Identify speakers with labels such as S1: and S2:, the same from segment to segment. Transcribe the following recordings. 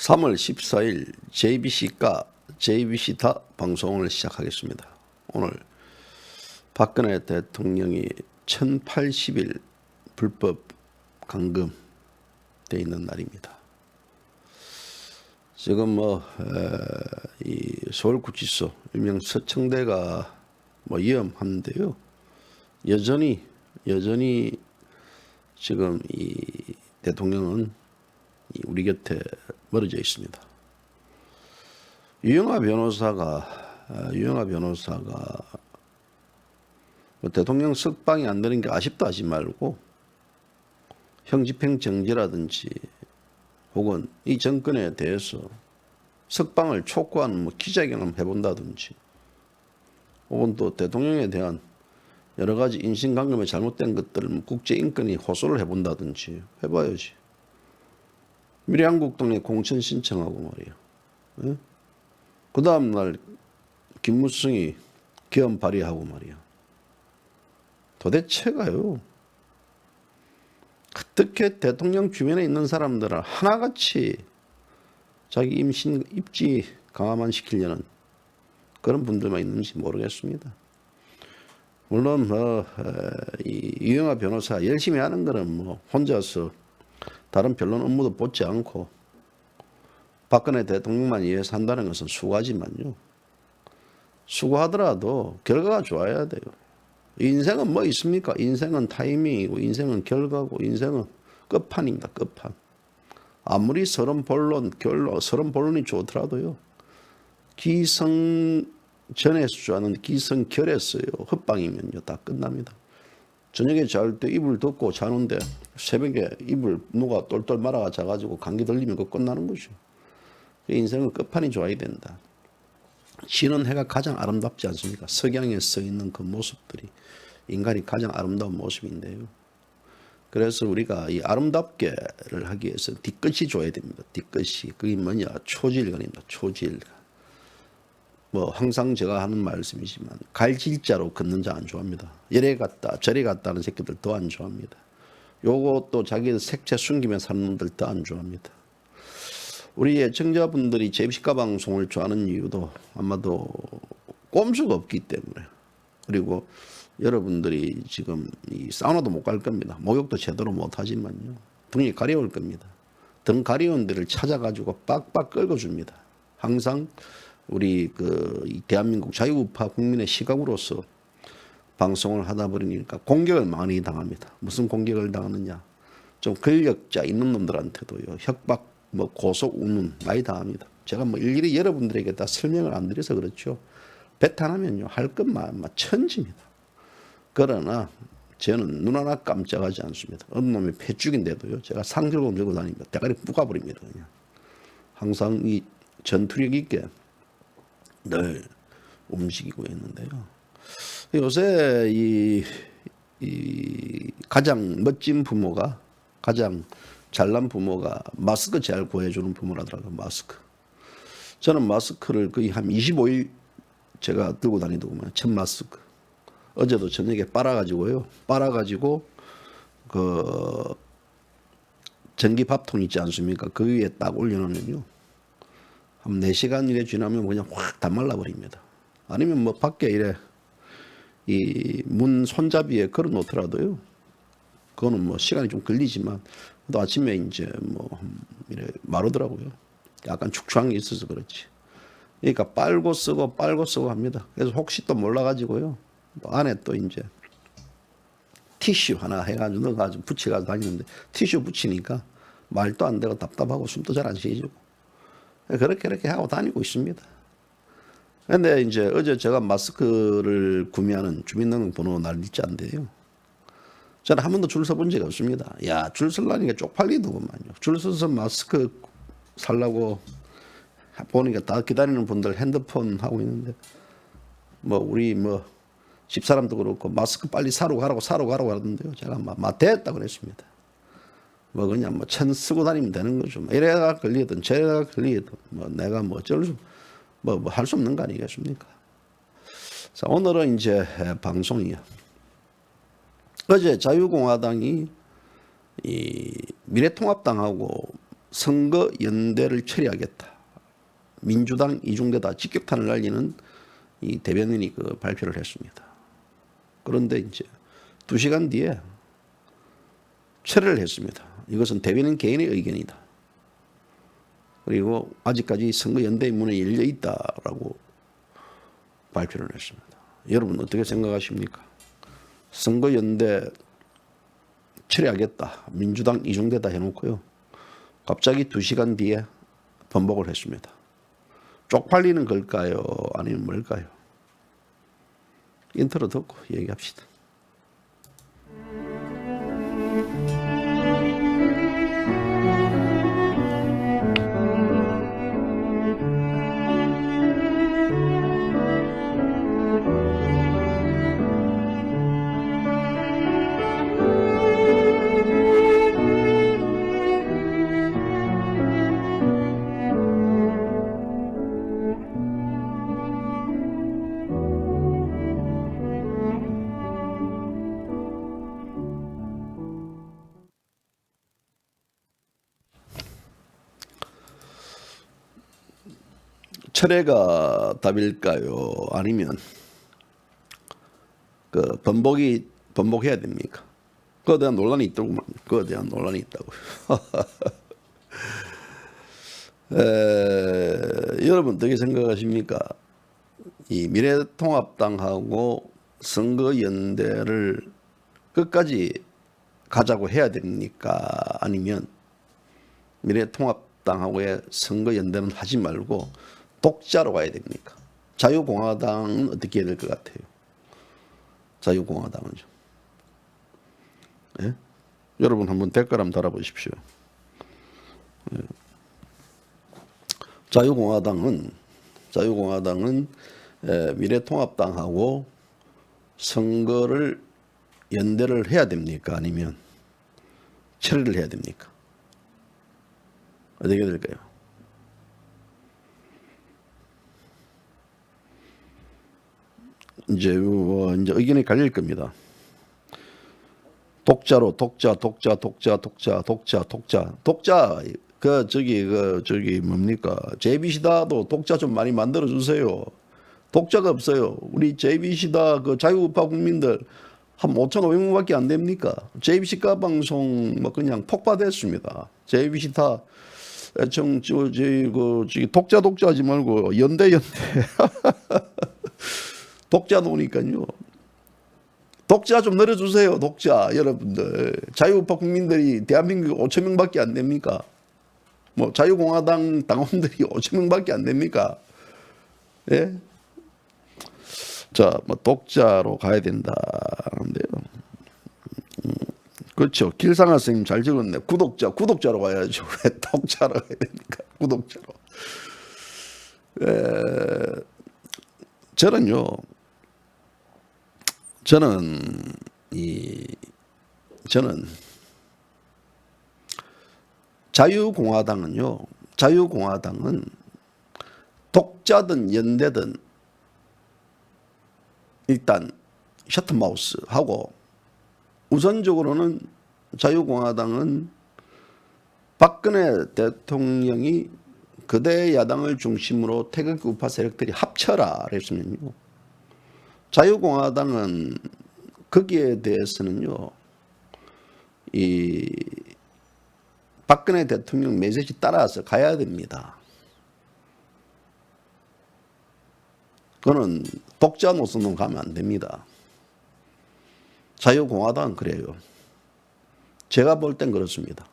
S1: 3월 14일 JBC가 JBC다 방송을 시작하겠습니다. 오늘 박근혜 대통령이 1080일 불법 감금돼 있는 날입니다. 지금 이 서울구치소 일명 서청대가 위험한데요. 여전히 지금 이 대통령은 우리 곁에 멀어져 있습니다. 유영하 변호사가 대통령 석방이 안 되는 게 아쉽다 하지 말고 형집행 정지라든지 혹은 이 정권에 대해서 석방을 촉구하는 기자회견을 해본다든지 혹은 또 대통령에 대한 여러 가지 인신감금에 잘못된 것들을 국제인권위 호소를 해본다든지 해봐야지. 미래한국당에 공천 신청하고 말이야. 그 다음날 김무성이 계엄 발의하고 말이야. 도대체가요. 어떻게 대통령 주변에 있는 사람들을 하나같이 자기 입지 강화만 시키려는 그런 분들만 있는지 모르겠습니다. 물론 이 유영하 변호사 열심히 하는 거는 혼자서 다른 별론 업무도 뽑지 않고 박근혜 대통령만 위해서 한다는 것은 수고하지만요. 수고하더라도 결과가 좋아야 돼요. 인생은 뭐 있습니까? 인생은 타이밍이고 인생은 결과고 인생은 끝판입니다. 끝판. 아무리 서론 본론이 좋더라도요. 기성전에 수주하는 기성결에서요. 헛방이면요. 다 끝납니다. 저녁에 잘 때 이불 덮고 자는데 새벽에 이불 누가 똘똘 말아가 자가지고 감기 들리면 그거 끝나는 거죠. 인생은 끝판이 좋아야 된다. 지는 해가 가장 아름답지 않습니까? 석양에 서 있는 그 모습들이 인간이 가장 아름다운 모습인데요. 그래서 우리가 이 아름답게를 하기 위해서 뒤끝이 좋아야 됩니다. 뒤끝이. 그게 뭐냐? 초질간입니다. 초질간. 항상 제가 하는 말씀이지만 갈질자로 걷는 자 안 좋아합니다. 이래 갔다 저래 갔다는 새끼들 더 안 좋아합니다. 요것도 자기 색채 숨기며 사는 놈들 더 안 좋아합니다. 우리 애청자분들이 JBC가 방송을 좋아하는 이유도 아마도 꼼수가 없기 때문에, 그리고 여러분들이 지금 이 사우나도 못 갈 겁니다. 목욕도 제대로 못 하지만요. 등이 가려울 겁니다. 등 가려운 데를 찾아가지고 빡빡 긁어줍니다. 항상 우리 이 대한민국 자유우파 국민의 시각으로서 방송을 하다 보니까 공격을 많이 당합니다. 무슨 공격을 당하느냐? 좀 권력자 있는 놈들한테도요. 협박, 고소, 운운 많이 당합니다. 제가 일일이 여러분들에게 다 설명을 안 드려서 그렇죠. 배탄하면요. 할 것만 천지입니다. 그러나 저는 눈 하나 깜짝하지 않습니다. 어느 놈이 패죽인데도요. 제가 상들고 들고 다닙니다. 대가리 부가버립니다. 그냥. 항상 이 전투력 있게 늘 움직이고 있는데요. 요새 이 가장 멋진 부모가, 가장 잘난 부모가 마스크 잘 구해주는 부모라더라고요. 마스크. 저는 마스크를 거의 한 25일 제가 들고 다니더구만. 첫 마스크. 어제도 저녁에 빨아가지고 전기 밥통 있지 않습니까? 그 위에 딱 올려놓으면요. 한 4시간 이래 지나면 그냥 확 다 말라버립니다. 아니면 밖에 이래 이 문 손잡이에 걸어 놓더라도요. 그거는 시간이 좀 걸리지만 또 아침에 이제 이래 마르더라고요. 약간 축축한 게 있어서 그렇지. 그러니까 빨고 쓰고 합니다. 그래서 혹시 또 몰라가지고요. 또 안에 또 이제 티슈 하나 해가지고 넣어가지고 붙여가지고 다니는데 티슈 붙이니까 말도 안 되고 답답하고 숨도 잘 안 쉬어지고 그렇게 하고 다니고 있습니다. 그런데 이제 어제 제가 마스크를 구매하는 주민등록번호 날짜인데요. 저는 한 번도 줄 서본 적이 없습니다. 야, 줄 서려니까 쪽팔리더구만요. 줄 서서 마스크 살라고 보니까 다 기다리는 분들 핸드폰 하고 있는데 우리 집사람도 그렇고 마스크 빨리 사러 가라고 하던데요. 제가 됐다 그랬습니다. 그냥 천 쓰고 다니면 되는 거죠. 이래가 걸리든 저래가 걸리든 내가 어쩔 수 할 수 없는 거 아니겠습니까? 자, 오늘은 이제 방송이요. 어제 자유공화당이 이 미래통합당하고 선거 연대를 처리하겠다. 민주당 이중대다 직격탄을 날리는 이 대변인이 그 발표를 했습니다. 그런데 이제 2시간 뒤에 철회를 했습니다. 이것은 대변인 개인의 의견이다. 그리고 아직까지 선거 연대의 문이 열려 있다라고 발표를 했습니다. 여러분 어떻게 생각하십니까? 선거 연대 철회하겠다. 민주당 이중대다 해놓고요. 갑자기 2시간 뒤에 번복을 했습니다. 쪽팔리는 걸까요? 아니면 뭘까요? 인트로 듣고 얘기합시다. 철회가 답일까요? 아니면 그 번복해야 됩니까? 그거에 대한 논란이 있더구만. 그거에 대한 논란이 있다고요. 여러분 어떻게 생각하십니까? 이 미래통합당하고 선거연대를 끝까지 가자고 해야 됩니까? 아니면 미래통합당하고의 선거연대는 하지 말고 독자로 가야 됩니까? 자유공화당은 어떻게 해야 될 것 같아요? 자유공화당은요. 예? 여러분 한번 댓글 한번 달아보십시오. 예. 자유공화당은 미래통합당하고 선거를 연대를 해야 됩니까? 아니면 철회를 해야 됩니까? 어떻게 될까요? 이제 의견이 갈릴 겁니다. 독자로 독자 저기 뭡니까? JB시다도 독자 좀 많이 만들어 주세요. 독자가 없어요. 우리 JB시다 그 자유우파 국민들 한 5,500명밖에 안 됩니까? JB시가 방송 뭐 그냥 폭파됐습니다. JB시다 저기 독자 하지 말고 연대 독자 놓으니까요. 독자 좀 늘어주세요. 독자 여러분들. 자유우파 국민들이 대한민국 5,000명밖에 안 됩니까? 뭐 자유공화당 당원들이 5,000명밖에 안 됩니까? 예? 자, 뭐 독자로 가야 된다는데요. 그렇죠. 길상아 선생님 잘 적었네. 구독자로 가야죠. 왜 독자로 가야 됩니까? 구독자로. 저는 자유공화당은 독자든 연대든 일단 셔틀마우스 하고 우선적으로는 자유공화당은 박근혜 대통령이 그대 야당을 중심으로 태극기 우파 세력들이 합쳐라 그랬으면요. 자유공화당은 거기에 대해서는요. 이 박근혜 대통령 메시지 따라서 가야 됩니다. 그거는 독자 노선으로 가면 안 됩니다. 자유공화당은 그래요. 제가 볼 땐 그렇습니다.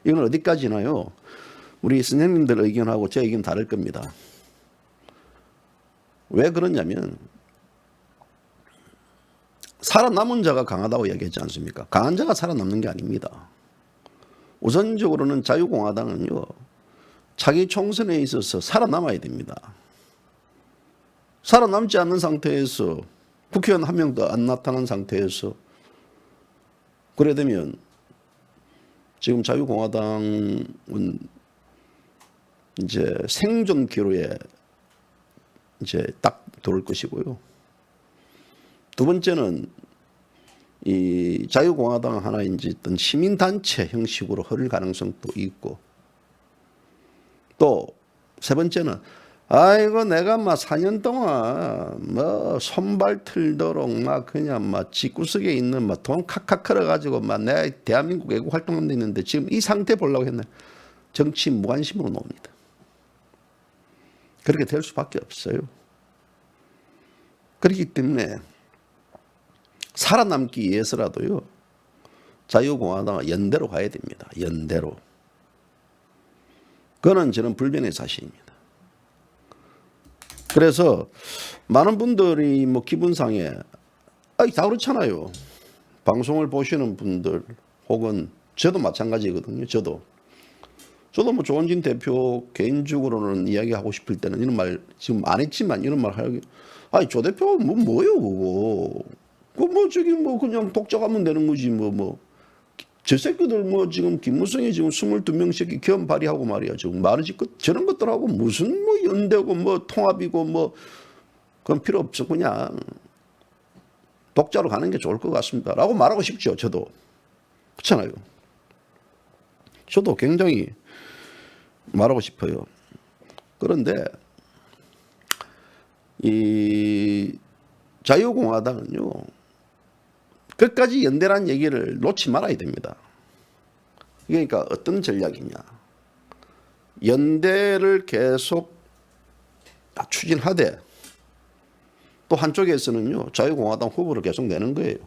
S1: 이건 어디까지나요? 우리 선생님들 의견하고 제 의견 다를 겁니다. 왜 그러냐면 살아남은 자가 강하다고 얘기했지 않습니까? 강한 자가 살아남는 게 아닙니다. 우선적으로는 자유공화당은요. 자기 총선에 있어서 살아남아야 됩니다. 살아남지 않는 상태에서 국회의원 한 명도 안 나타난 상태에서 그래 되면 지금 자유공화당은 이제 생존 기로에 이제 딱 들어올 것이고요. 두 번째는 이 자유공화당 하나 이제 어떤 시민단체 형식으로 흐를 가능성도 있고 또 세 번째는 아이고 내가 막 4년 동안 뭐 손발 틀도록 막 그냥 막 집구석에 있는 막 돈 칵칵 걸어가지고 막 내가 대한민국 외국 활동하는 데 있는데 지금 이 상태 보려고 했네. 정치 무관심으로 나옵니다. 그렇게 될 수밖에 없어요. 그렇기 때문에 살아남기 위해서라도요, 자유공화당은 연대로 가야 됩니다. 연대로. 그거는 저는 불변의 사실입니다. 그래서 많은 분들이 뭐 기분상에 다 그렇잖아요. 방송을 보시는 분들 혹은 저도 마찬가지거든요. 저도 뭐 조원진 대표 개인적으로는 이야기하고 싶을 때는 이런 말 지금 안 했지만 이런 말 하기 조 대표 뭐예요 그거 뭐 저기 뭐 그냥 독자가면 되는 거지 저 새끼들 지금 김무성이 지금 22명씩 기업 발의하고 말이야. 지금 많은 짓 저런 것들하고 무슨 연대고 통합이고 그건 필요 없어. 그냥 독자로 가는 게 좋을 것 같습니다. 라고 말하고 싶죠. 저도. 그렇잖아요. 저도 굉장히 말하고 싶어요. 그런데 이 자유공화당은요. 끝까지 연대라는 얘기를 놓지 말아야 됩니다. 그러니까 어떤 전략이냐. 연대를 계속 추진하되 또 한쪽에서는요. 자유공화당 후보를 계속 내는 거예요.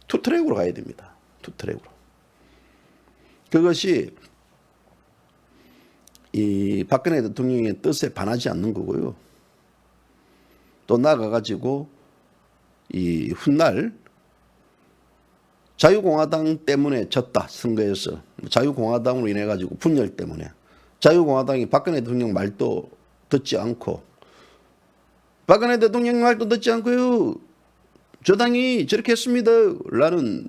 S1: 투트랙으로 가야 됩니다. 투트랙으로. 그것이 이 박근혜 대통령의 뜻에 반하지 않는 거고요. 또 나아가가지고 이 훗날 자유공화당 때문에 졌다. 선거에서. 자유공화당으로 인해 가지고 분열 때문에. 자유공화당이 박근혜 대통령 말도 듣지 않고 박근혜 대통령 말도 듣지 않고요. 저 당이 저렇게 했습니다. 라는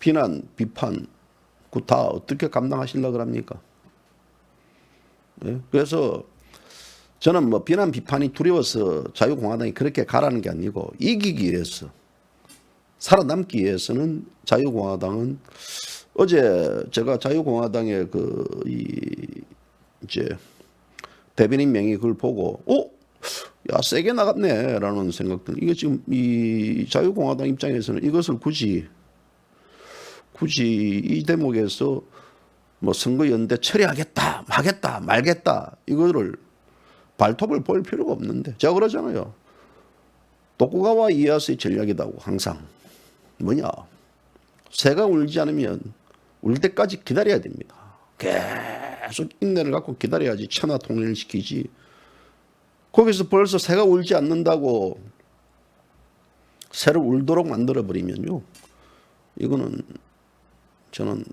S1: 비난, 비판 그 다 어떻게 감당하시려고 합니까? 네? 그래서 저는 비난, 비판이 두려워서 자유공화당이 그렇게 가라는 게 아니고 이기기 위해서 살아남기 위해서는 자유공화당은 어제 제가 자유공화당의 이제 대변인 명의 그걸 보고 야 세게 나갔네라는 생각들. 이게 지금 이 자유공화당 입장에서는 이것을 굳이 이 대목에서 선거연대 처리하겠다, 하겠다, 말겠다 이거를 발톱을 보일 필요가 없는데 제가 그러잖아요. 도쿠가와 이에야스의 전략이다고 항상. 뭐냐? 새가 울지 않으면 울 때까지 기다려야 됩니다. 계속 인내를 갖고 기다려야지 천하 통일을 시키지. 거기서 벌써 새가 울지 않는다고 새를 울도록 만들어버리면요. 이거는 저는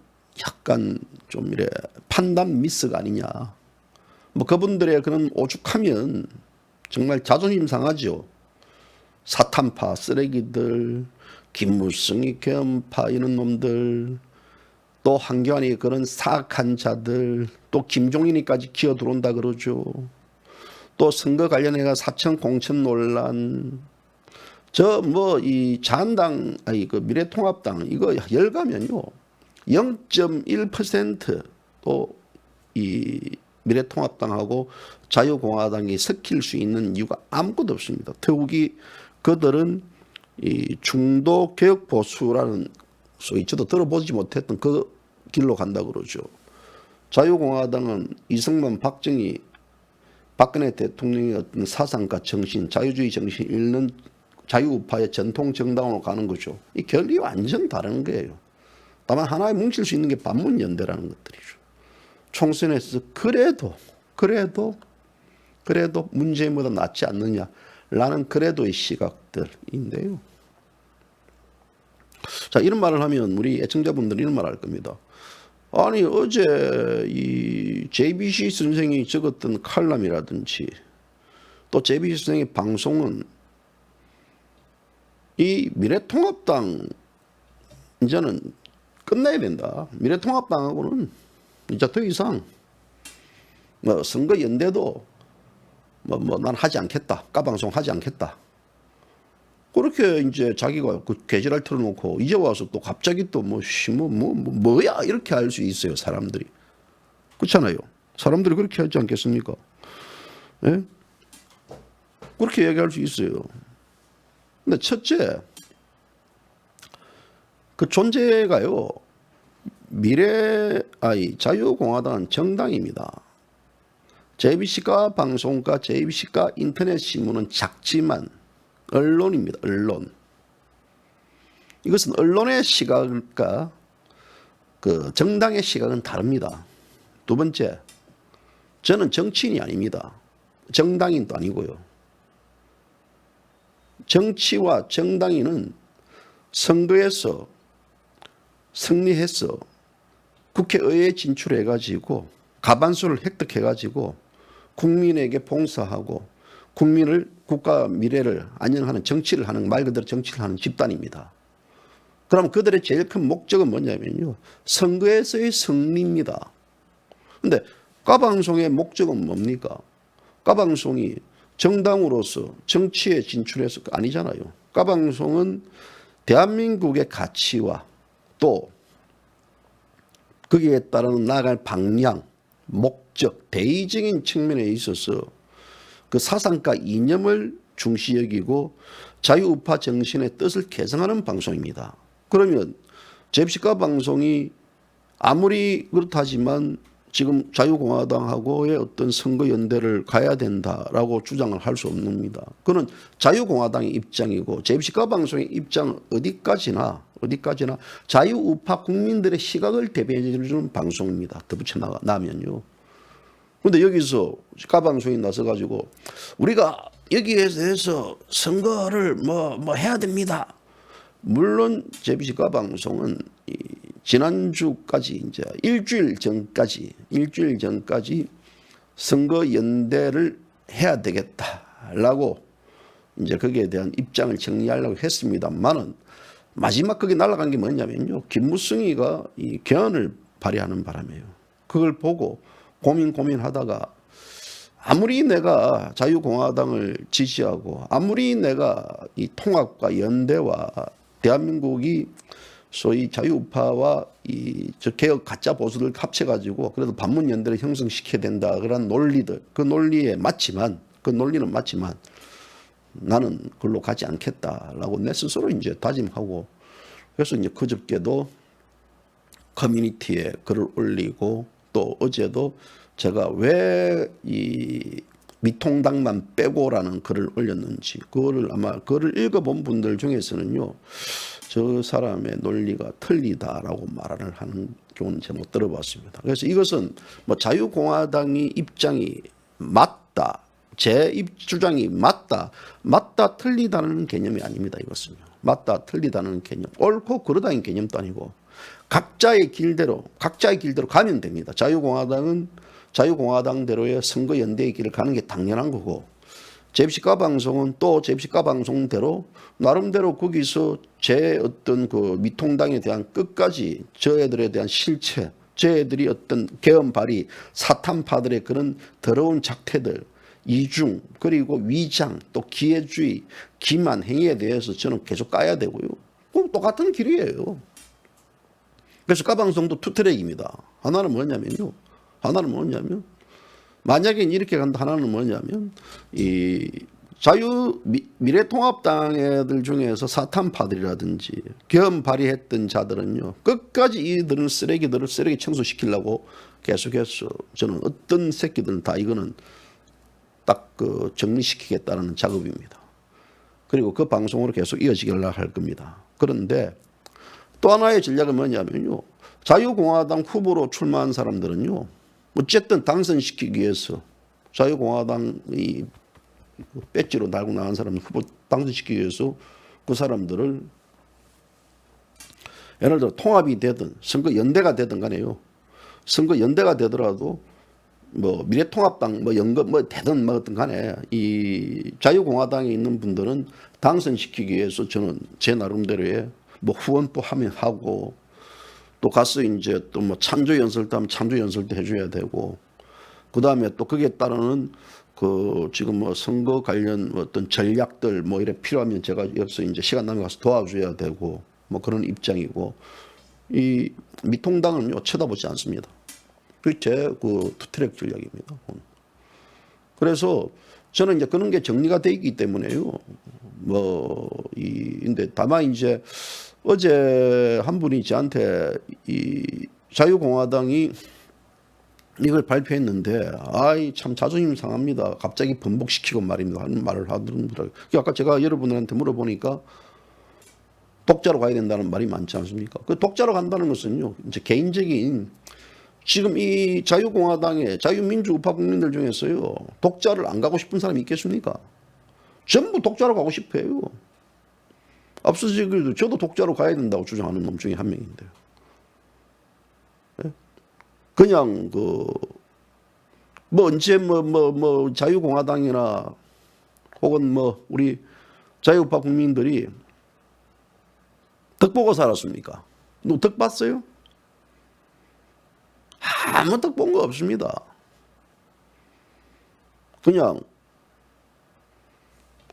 S1: 약간 좀 이래 판단 미스가 아니냐. 그분들의 그런 오죽하면 정말 자존심 상하죠. 사탄파 쓰레기들, 김무성이 계엄파 이런 놈들, 또 한교안이 그런 사악한 자들, 또 김종인이까지 기어 들어온다 그러죠. 또 선거 관련해가 사천 공천 논란, 이 자한당 미래통합당 이거 열가면요 0.1% 또 이 미래통합당하고 자유공화당이 섞일 수 있는 이유가 아무것도 없습니다. 더욱이 그들은 이 중도 개혁 보수라는 소위 저도 들어보지 못했던 그 길로 간다 그러죠. 자유공화당은 이승만, 박정희, 박근혜 대통령의 어떤 사상과 정신, 자유주의 정신 읽는 자유우파의 전통 정당으로 가는 거죠. 이 결이 완전 다른 거예요. 다만 하나에 뭉칠 수 있는 게 반문연대라는 것들이죠. 총선에서 그래도 문재인보다 낫지 않느냐라는 그래도의 시각들인데요. 자, 이런 말을 하면 우리 애청자분들은 이런 말 할 겁니다. 아니 어제 이 JBC 선생이 적었던 칼럼이라든지 또 JBC 선생의 방송은 이 미래통합당 이제는 끝내야 된다. 미래통합당하고는 이제 더 이상 선거 연대도 난 하지 않겠다. 까방송 하지 않겠다. 그렇게 이제 자기가 그 계절을 틀어놓고 이제 와서 또 갑자기 또 뭐야 이렇게 할 수 있어요 사람들이. 그렇잖아요. 사람들이 그렇게 하지 않겠습니까? 예? 그렇게 얘기할 수 있어요. 근데 첫째, 그 존재가요, 자유공화당은 정당입니다. JBC가 방송과 JBC가 인터넷 신문은 작지만 언론입니다. 언론. 이것은 언론의 시각과 그 정당의 시각은 다릅니다. 두 번째, 저는 정치인이 아닙니다. 정당인도 아니고요. 정치와 정당인은 선거에서 승리해서 국회의회에 진출해가지고 과반수를 획득해가지고 국민에게 봉사하고 국가 미래를 안녕하는 정치를 하는, 말 그대로 정치를 하는 집단입니다. 그럼 그들의 제일 큰 목적은 뭐냐면요, 선거에서의 승리입니다. 근데 까방송의 목적은 뭡니까? 까방송이 정당으로서 정치에 진출해서 아니잖아요. 까방송은 대한민국의 가치와 또 거기에 따르는 나아갈 방향, 목적, 대의적인 측면에 있어서 그 사상과 이념을 중시 여기고 자유우파 정신의 뜻을 개성하는 방송입니다. 그러면 JBC가 방송이 아무리 그렇다지만 지금 자유공화당하고의 어떤 선거연대를 가야 된다라고 주장을 할 수 없습니다. 그는 자유공화당의 입장이고 JBC가 방송의 입장은 어디까지나 자유우파 국민들의 시각을 대변해 주는 방송입니다. 덧붙여 나면요. 그런데 여기서 가방송이 나서 가지고 우리가 여기에서 해서 선거를 뭐 해야 됩니다. 물론 JBC가 방송은 지난주까지 이제 일주일 전까지 선거 연대를 해야 되겠다라고 이제 거기에 대한 입장을 정리하려고 했습니다만은 마지막 거기 날아간 게 뭐냐면요, 김무성이가 이 개헌을 발의하는 바람이에요. 그걸 보고 고민하다가 아무리 내가 자유공화당을 지지하고 아무리 내가 이 통합과 연대와 대한민국이 소위 자유우파와 이 개혁 가짜 보수를 합쳐가지고 그래도 반문연대를 형성시켜야 된다 그런 논리들, 그 논리는 맞지만 나는 그걸로 가지 않겠다라고 내 스스로 이제 다짐하고, 그래서 이제 그저께도 커뮤니티에 글을 올리고 또 어제도 제가 왜 이 미통당만 빼고라는 글을 올렸는지, 그거를 아마 글을 읽어본 분들 중에서는요, 저 사람의 논리가 틀리다라고 말을 하는 경우는 제가 못 들어봤습니다. 그래서 이것은 뭐 자유공화당이 입장이 맞다, 제 주장이 맞다 틀리다는 개념이 아닙니다. 이것은요, 맞다 틀리다는 개념, 옳고 그르다는 개념도 아니고 각자의 길대로 가면 됩니다. 자유공화당은 자유공화당대로의 선거연대의 길을 가는 게 당연한 거고, JBC가 방송은 또 JBC가 방송대로 나름대로 거기서 제 어떤 그 미통당에 대한 끝까지 저애들에 대한 실체, 저애들이 어떤 개헌 발의, 사탄파들의 그런 더러운 작태들, 이중, 그리고 위장, 또 기회주의, 기만 행위에 대해서 저는 계속 까야 되고요. 그럼 똑같은 길이에요. 그래서 까방송도 투트랙입니다. 하나는 뭐냐면 만약에 이렇게 간다. 하나는 뭐냐면 이 미래통합당 애들 중에서 사탄파들이라든지 개헌 발의했던 자들은요, 끝까지 이들은 쓰레기 청소시키려고 계속해서 저는 어떤 새끼들은 다 이거는 딱 그 정리시키겠다는 작업입니다. 그리고 그 방송으로 계속 이어지기를 할 겁니다. 그런데 또 하나의 전략은 뭐냐면요, 자유공화당 후보로 출마한 사람들은요, 어쨌든 당선시키기 위해서 자유공화당이 배지로 달고 나간 사람 후보 당선시키기 위해서 그 사람들을 예를 들어 통합이 되든 선거연대가 되든 간에요, 선거연대가 되더라도 뭐 미래통합당 연금 되든 어떤 간에 이 자유공화당에 있는 분들은 당선시키기 위해서 저는 제 나름대로의 후원도 하고 또 가서 이제 또 찬조연설도 하면 찬조연설도 해줘야 되고, 그 다음에 또 거기에 따르는 그 지금 선거 관련 어떤 전략들 이래 필요하면 제가 여기서 이제 시간 나면 가서 도와줘야 되고 그런 입장이고, 이 미통당은요 쳐다보지 않습니다. 그게 제그 투트랙 전략입니다. 그래서 저는 이제 그런 게 정리가 돼 있기 때문에요. 근데 다만 이제 어제 한 분이 저한테 이 자유공화당이 이걸 발표했는데 아이 참 자존심 상합니다. 갑자기 번복시키고 말입니다. 하는 말을 하더라고요. 아까 제가 여러분들한테 물어보니까 독자로 가야 된다는 말이 많지 않습니까? 그 독자로 간다는 것은요, 이제 개인적인 지금 이 자유공화당의 자유민주우파 국민들 중에서요, 독자를 안 가고 싶은 사람이 있겠습니까? 전부 독자로 가고 싶어요. 앞서 저도 독자로 가야 된다고 주장하는 놈 중에 한 명인데요. 그냥 언제 자유공화당이나 혹은 우리 자유우파 국민들이 덕 보고 살았습니까? 누구 덕 봤어요? 아무 덕 본 거 없습니다. 그냥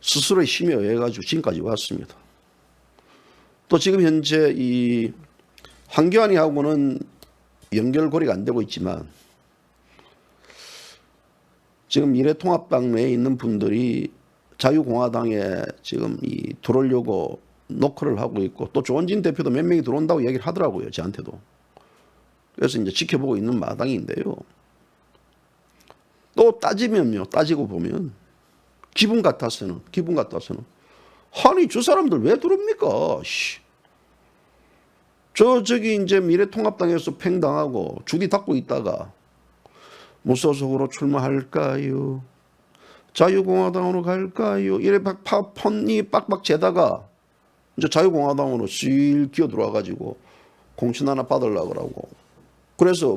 S1: 스스로의 힘에 의해 가지고 지금까지 왔습니다. 또 지금 현재 이 황교안이하고는 연결고리가 안 되고 있지만 지금 미래통합당 내에 있는 분들이 자유공화당에 지금 들어오려고 노크를 하고 있고 또 조원진 대표도 몇 명이 들어온다고 얘기를 하더라고요. 저한테도. 그래서 이제 지켜보고 있는 마당인데요. 또 따지고 보면 기분 같아서는 아니 저 사람들 왜 들어옵니까? 저기 이제 미래통합당에서 팽당하고 주디 닫고 있다가 무소속으로 출마할까요? 자유공화당으로 갈까요? 이래 폰이 빡빡 재다가 이제 자유공화당으로 실 기어 들어와 가지고 공천 하나 받으려고 그러고 그래서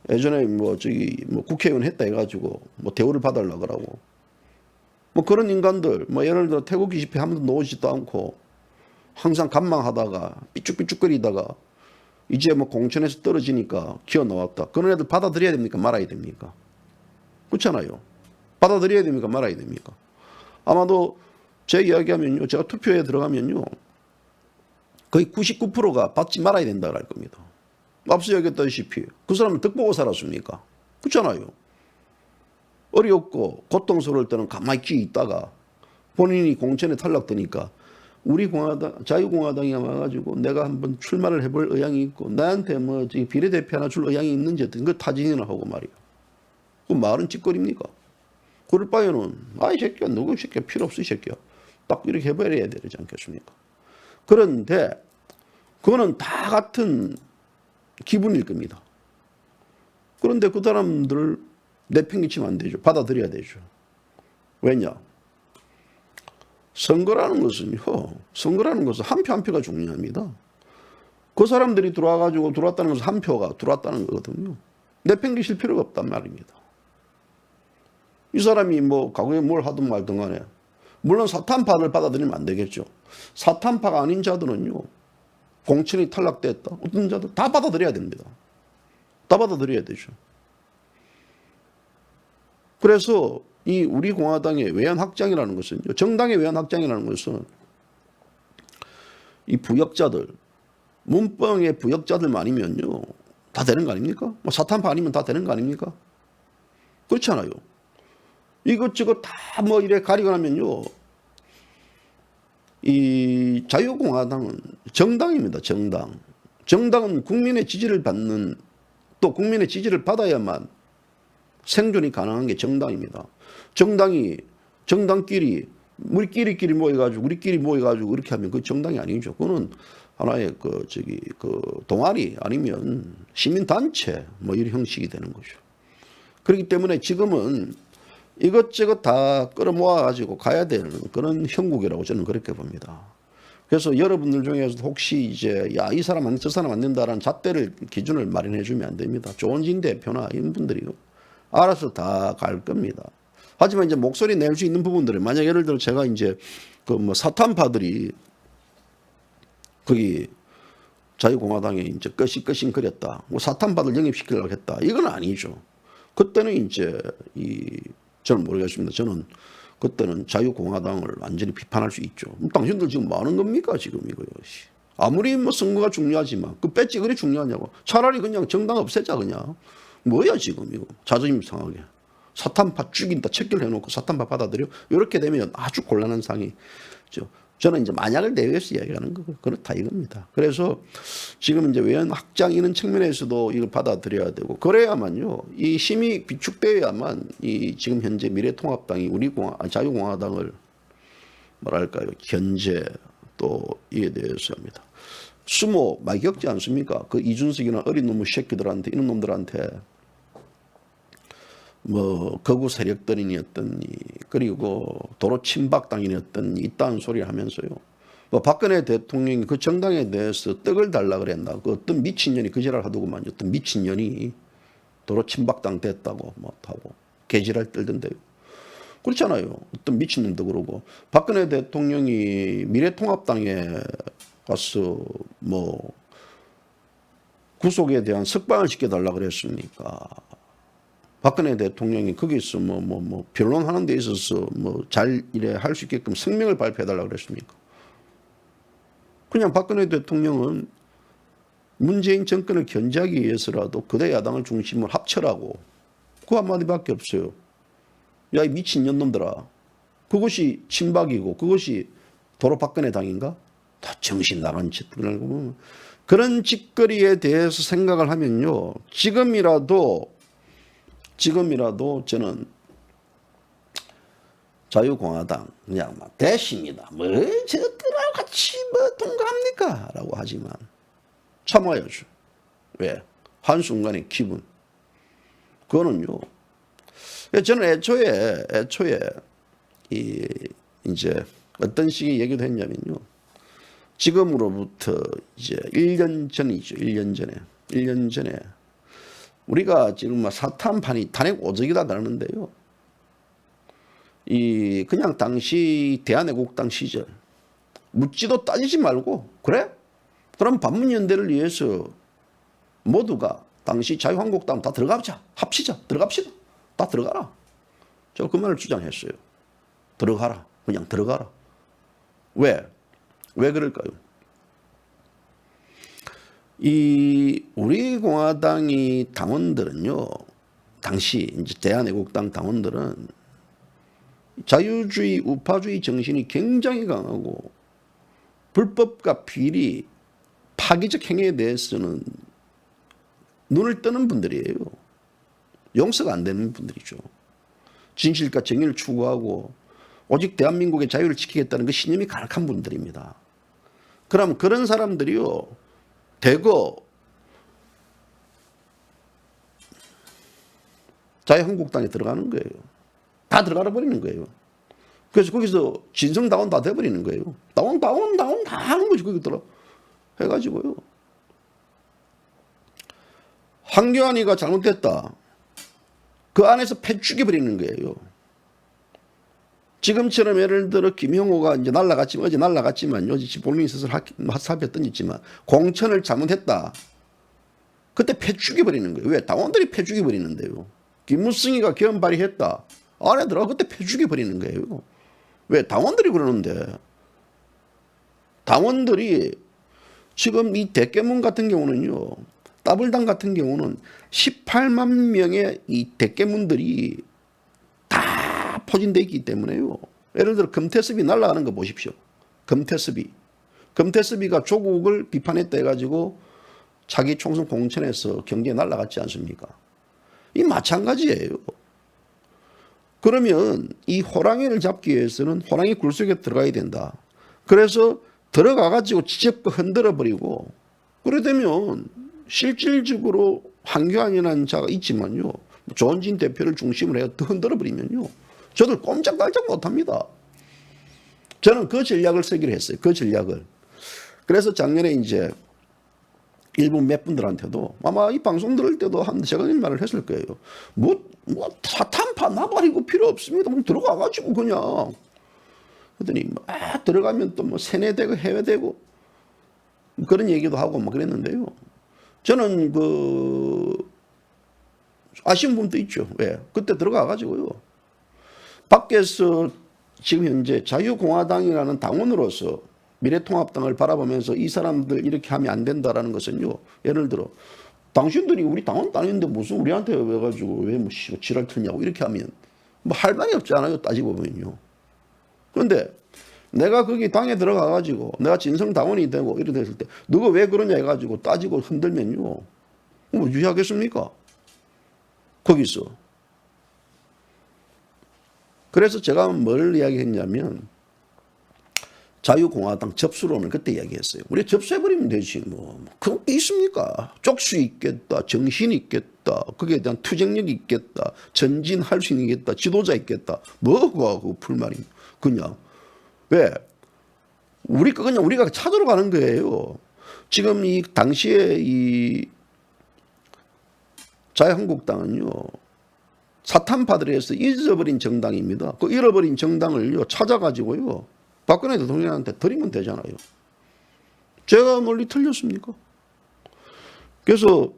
S1: 예전에 국회의원 했다 해가지고 대우를 받으려고 그러고 그런 인간들 예를 들어 태국기 집회 한 번도 나오지도 않고 항상 간망하다가 삐쭉삐쭉거리다가 이제 공천에서 떨어지니까 기어 나왔다. 그런 애들 받아들여야 됩니까? 말아야 됩니까? 그렇잖아요. 받아들여야 됩니까? 말아야 됩니까? 아마도 제 이야기하면요. 제가 투표에 들어가면요. 거의 99%가 받지 말아야 된다 할 겁니다. 앞서 얘기했다시피 그 사람은 덕 보고 살았습니까? 그렇잖아요. 어렵고 고통스러울 때는 가만히 끼 있다가 본인이 공천에 탈락되니까 우리 자유공화당이 와가지고 내가 한번 출마를 해볼 의향이 있고 나한테 비례대표 하나 줄 의향이 있는지 그 타진이나 하고 말이야. 그 말은 찌꺼립니까? 그럴 바에는 이 새끼야 누구 새끼야 필요 없어 이 새끼야. 딱 이렇게 해버려야 되지 않겠습니까? 그런데 그거는 다 같은 기분일 겁니다. 그런데 그 사람들을 내팽개치면 안 되죠. 받아들여야 되죠. 왜냐? 선거라는 것은 한 표 한 표가 중요합니다. 그 사람들이 들어왔다는 것은 한 표가 들어왔다는 거거든요. 내팽개칠 필요가 없단 말입니다. 이 사람이 과거에 뭘 하든 말든 간에 물론 사탄파를 받아들이면 안 되겠죠. 사탄파가 아닌 자들은요. 공천이 탈락됐다. 어떤 자들 다 받아들여야 됩니다. 다 받아들여야 되죠. 그래서 이 우리 공화당의 외연 확장이라는 것은 정당의 외연 확장이라는 것은 이 부역자들 문병의 부역자들만 아니면요 다 되는 거 아닙니까? 사탄파 아니면 다 되는 거 아닙니까? 그렇잖아요. 이것저것 다 이래 가리고 나면요 이 자유공화당은 정당입니다. 정당은 국민의 지지를 받는 또 국민의 지지를 받아야만 생존이 가능한 게 정당입니다. 정당끼리 우리끼리 모여가지고 이렇게 하면 그 정당이 아니죠. 그거는 하나의 동아리 아니면 시민단체 이런 형식이 되는 거죠. 그렇기 때문에 지금은 이것저것 다 끌어모아가지고 가야 되는 그런 형국이라고 저는 그렇게 봅니다. 그래서 여러분들 중에서 혹시 이제 이 사람 안 저 사람 안 된다라는 잣대를 기준을 마련해 주면 안 됩니다. 조원진 대표나 이런 분들이 알아서 다 갈 겁니다. 하지만 이제 목소리 낼 수 있는 부분들은 만약 예를 들어 제가 이제 사탄파들이 거기 자유공화당에 이제 끄싱거렸다. 사탄파들 영입시키려고 했다. 이건 아니죠. 그때는 이제 저는 모르겠습니다. 저는 그때는 자유공화당을 완전히 비판할 수 있죠. 당신들 지금 뭐 하는 겁니까? 지금 이거요. 아무리 뭐 선거가 중요하지만 그 배지 그리 중요하냐고. 차라리 그냥 정당 없애자 그냥. 뭐야 지금 이거 자존심 상하게. 사탄파 죽인다 체결해놓고 사탄파 받아들여. 이렇게 되면 아주 곤란한 상황이죠. 저는 이제 만약을 대비해서 이야기하는 거고 그렇다 이겁니다. 그래서 지금 이제 외연 확장 이런 측면에서도 이걸 받아들여야 되고 그래야만요 이 힘이 비축되어야만 이 지금 현재 미래통합당이 우리 자유공화당을 뭐랄까요 견제 또 이에 대해서 합니다. 수모 많이 겪지 않습니까? 그 이준석이나 어린 놈의 새끼들한테 이런 놈들한테 뭐 거구 세력들이었더니 그리고 도로 친박당이었더니 이딴 소리 하면서요. 뭐 박근혜 대통령이 그 정당에 대해서 떡을 달라 그랬나? 그 어떤 미친년이 그 지랄 하더구만. 어떤 미친년이 도로 친박당 됐다고 뭐 하고 개지랄 떨던데요. 그렇잖아요. 어떤 미친년도 그러고 박근혜 대통령이 미래통합당에 가서 뭐 구속에 대한 석방을 시켜달라 그랬습니까? 박근혜 대통령이 거기서 뭐 변론하는 데 있어서 뭐 잘 이래 할 수 있게끔 성명을 발표해달라 그랬습니까? 그냥 박근혜 대통령은 문재인 정권을 견제하기 위해서라도 거대 야당을 중심으로 합쳐라고 그 한마디밖에 없어요. 야 이 미친년 놈들아. 그것이 친박이고 그것이 도로 박근혜 당인가? 다 정신 나간 짓. 그런 짓거리에 대해서 생각을 하면요. 지금이라도 저는 자유공화당 그냥 막 대십니다. 뭐 저들하고 같이 뭐 동감합니까? 라고 하지만 참아야죠. 왜? 한순간의 기분. 그거는요. 저는 애초에 이제 어떤 식의 얘기도 했냐면요. 지금으로부터 이제 1년 전이죠. 1년 전에 우리가 지금 사탄판이 탄핵 오적이다 그러는데요. 그냥 당시 대한애국당 시절 묻지도 따지지 말고 그래? 그럼 반문연대를 위해서 모두가 당시 자유한국당 다 들어가자. 합치자. 들어갑시다. 다 들어가라. 제가 그 말을 주장했어요. 들어가라. 그냥 들어가라. 왜 그럴까요? 우리 공화당이 당원들은요, 당시 이제 대한애국당 당원들은 자유주의, 우파주의 정신이 굉장히 강하고 불법과 비리, 파기적 행위에 대해서는 눈을 뜨는 분들이에요. 용서가 안 되는 분들이죠. 진실과 정의를 추구하고 오직 대한민국의 자유를 지키겠다는 그 신념이 가득한 분들입니다. 그럼 그런 사람들이요, 대거 자유한국당에 들어가는 거예요. 다 들어가 버리는 거예요. 그래서 거기서 진성다운 다 돼버리는 거예요. 다운 다 하는 거지. 거기 들어 해가지고요. 황교안이가 잘못됐다. 그 안에서 패 죽여버리는 거예요. 지금처럼 예를 들어 김형호가 이제 날라갔지만 어제 날라갔지만 요즘 볼링 있어서 사표 던졌지만 공천을 잘못했다. 그때 패 죽여버리는 거예요. 왜? 당원들이 패 죽여버리는데요. 김무성이가 개헌 발의했다. 안에 들어가 그때 패 죽여버리는 거예요. 왜? 당원들이 그러는데. 당원들이 지금 이 대깨문 같은 경우는요. 따블당 같은 경우는 18만 명의 이 대깨문들이 다 포진되어 있기 때문에요. 예를 들어 금태섭이 날아가는 거 보십시오. 금태섭이가 조국을 비판했다 해가지고 자기 총선 공천에서 경제에 날아갔지 않습니까? 이 마찬가지예요. 그러면 이 호랑이를 잡기 위해서는 호랑이 굴 속에 들어가야 된다. 그래서 들어가가지고 지적껏 흔들어버리고 그래 되면 실질적으로 황교안이라는 자가 있지만요. 조원진 대표를 중심으로 해서 더 흔들어버리면요. 저들 꼼짝달짝 못합니다. 저는 그 전략을 쓰기로 했어요. 그 전략을. 그래서 작년에 이제 일부 몇 분들한테도 아마 이 방송 들을 때도 제가 이 말을 했을 거예요. 뭐 사탄파 나발이고 필요 없습니다. 들어가가지고 그냥. 그랬더니 들어가면 또 뭐 세뇌되고 해외되고 그런 얘기도 하고 뭐 그랬는데요. 저는 아쉬운 분도 있죠. 왜? 그때 들어가가지고요. 밖에서 지금 현재 자유공화당이라는 당원으로서 미래통합당을 바라보면서 이 사람들 이렇게 하면 안 된다라는 것은요. 예를 들어 당신들이 우리 당원 아닌데 무슨 우리한테 왜 가지고 왜 뭐 지랄 틀냐고 이렇게 하면 뭐 할 말이 없잖아요. 따지고 보면요. 그런데 내가 거기 당에 들어가 가지고 내가 진성 당원이 되고 이렇게 됐을 때 너가 왜 그러냐 해가지고 따지고 흔들면요. 뭐 유의하겠습니까? 거기서. 그래서 제가 뭘 이야기했냐면 자유공화당 접수론을 그때 이야기했어요. 우리 접수해버리면 되지 뭐. 그런 게 있습니까? 쪽수 있겠다. 정신 있겠다. 거기에 대한 투쟁력이 있겠다. 전진할 수 있겠다. 지도자 있겠다. 뭐가 그 불만이 그냥. 왜? 그냥 우리가 찾으러 가는 거예요. 지금 이 당시에 이 자유한국당은요. 사탄파들에 의해서 잊어버린 정당입니다. 그 잃어버린 정당을요. 찾아가지고요. 박근혜 대통령한테 드리면 되잖아요. 제가 논리 틀렸습니까? 그래서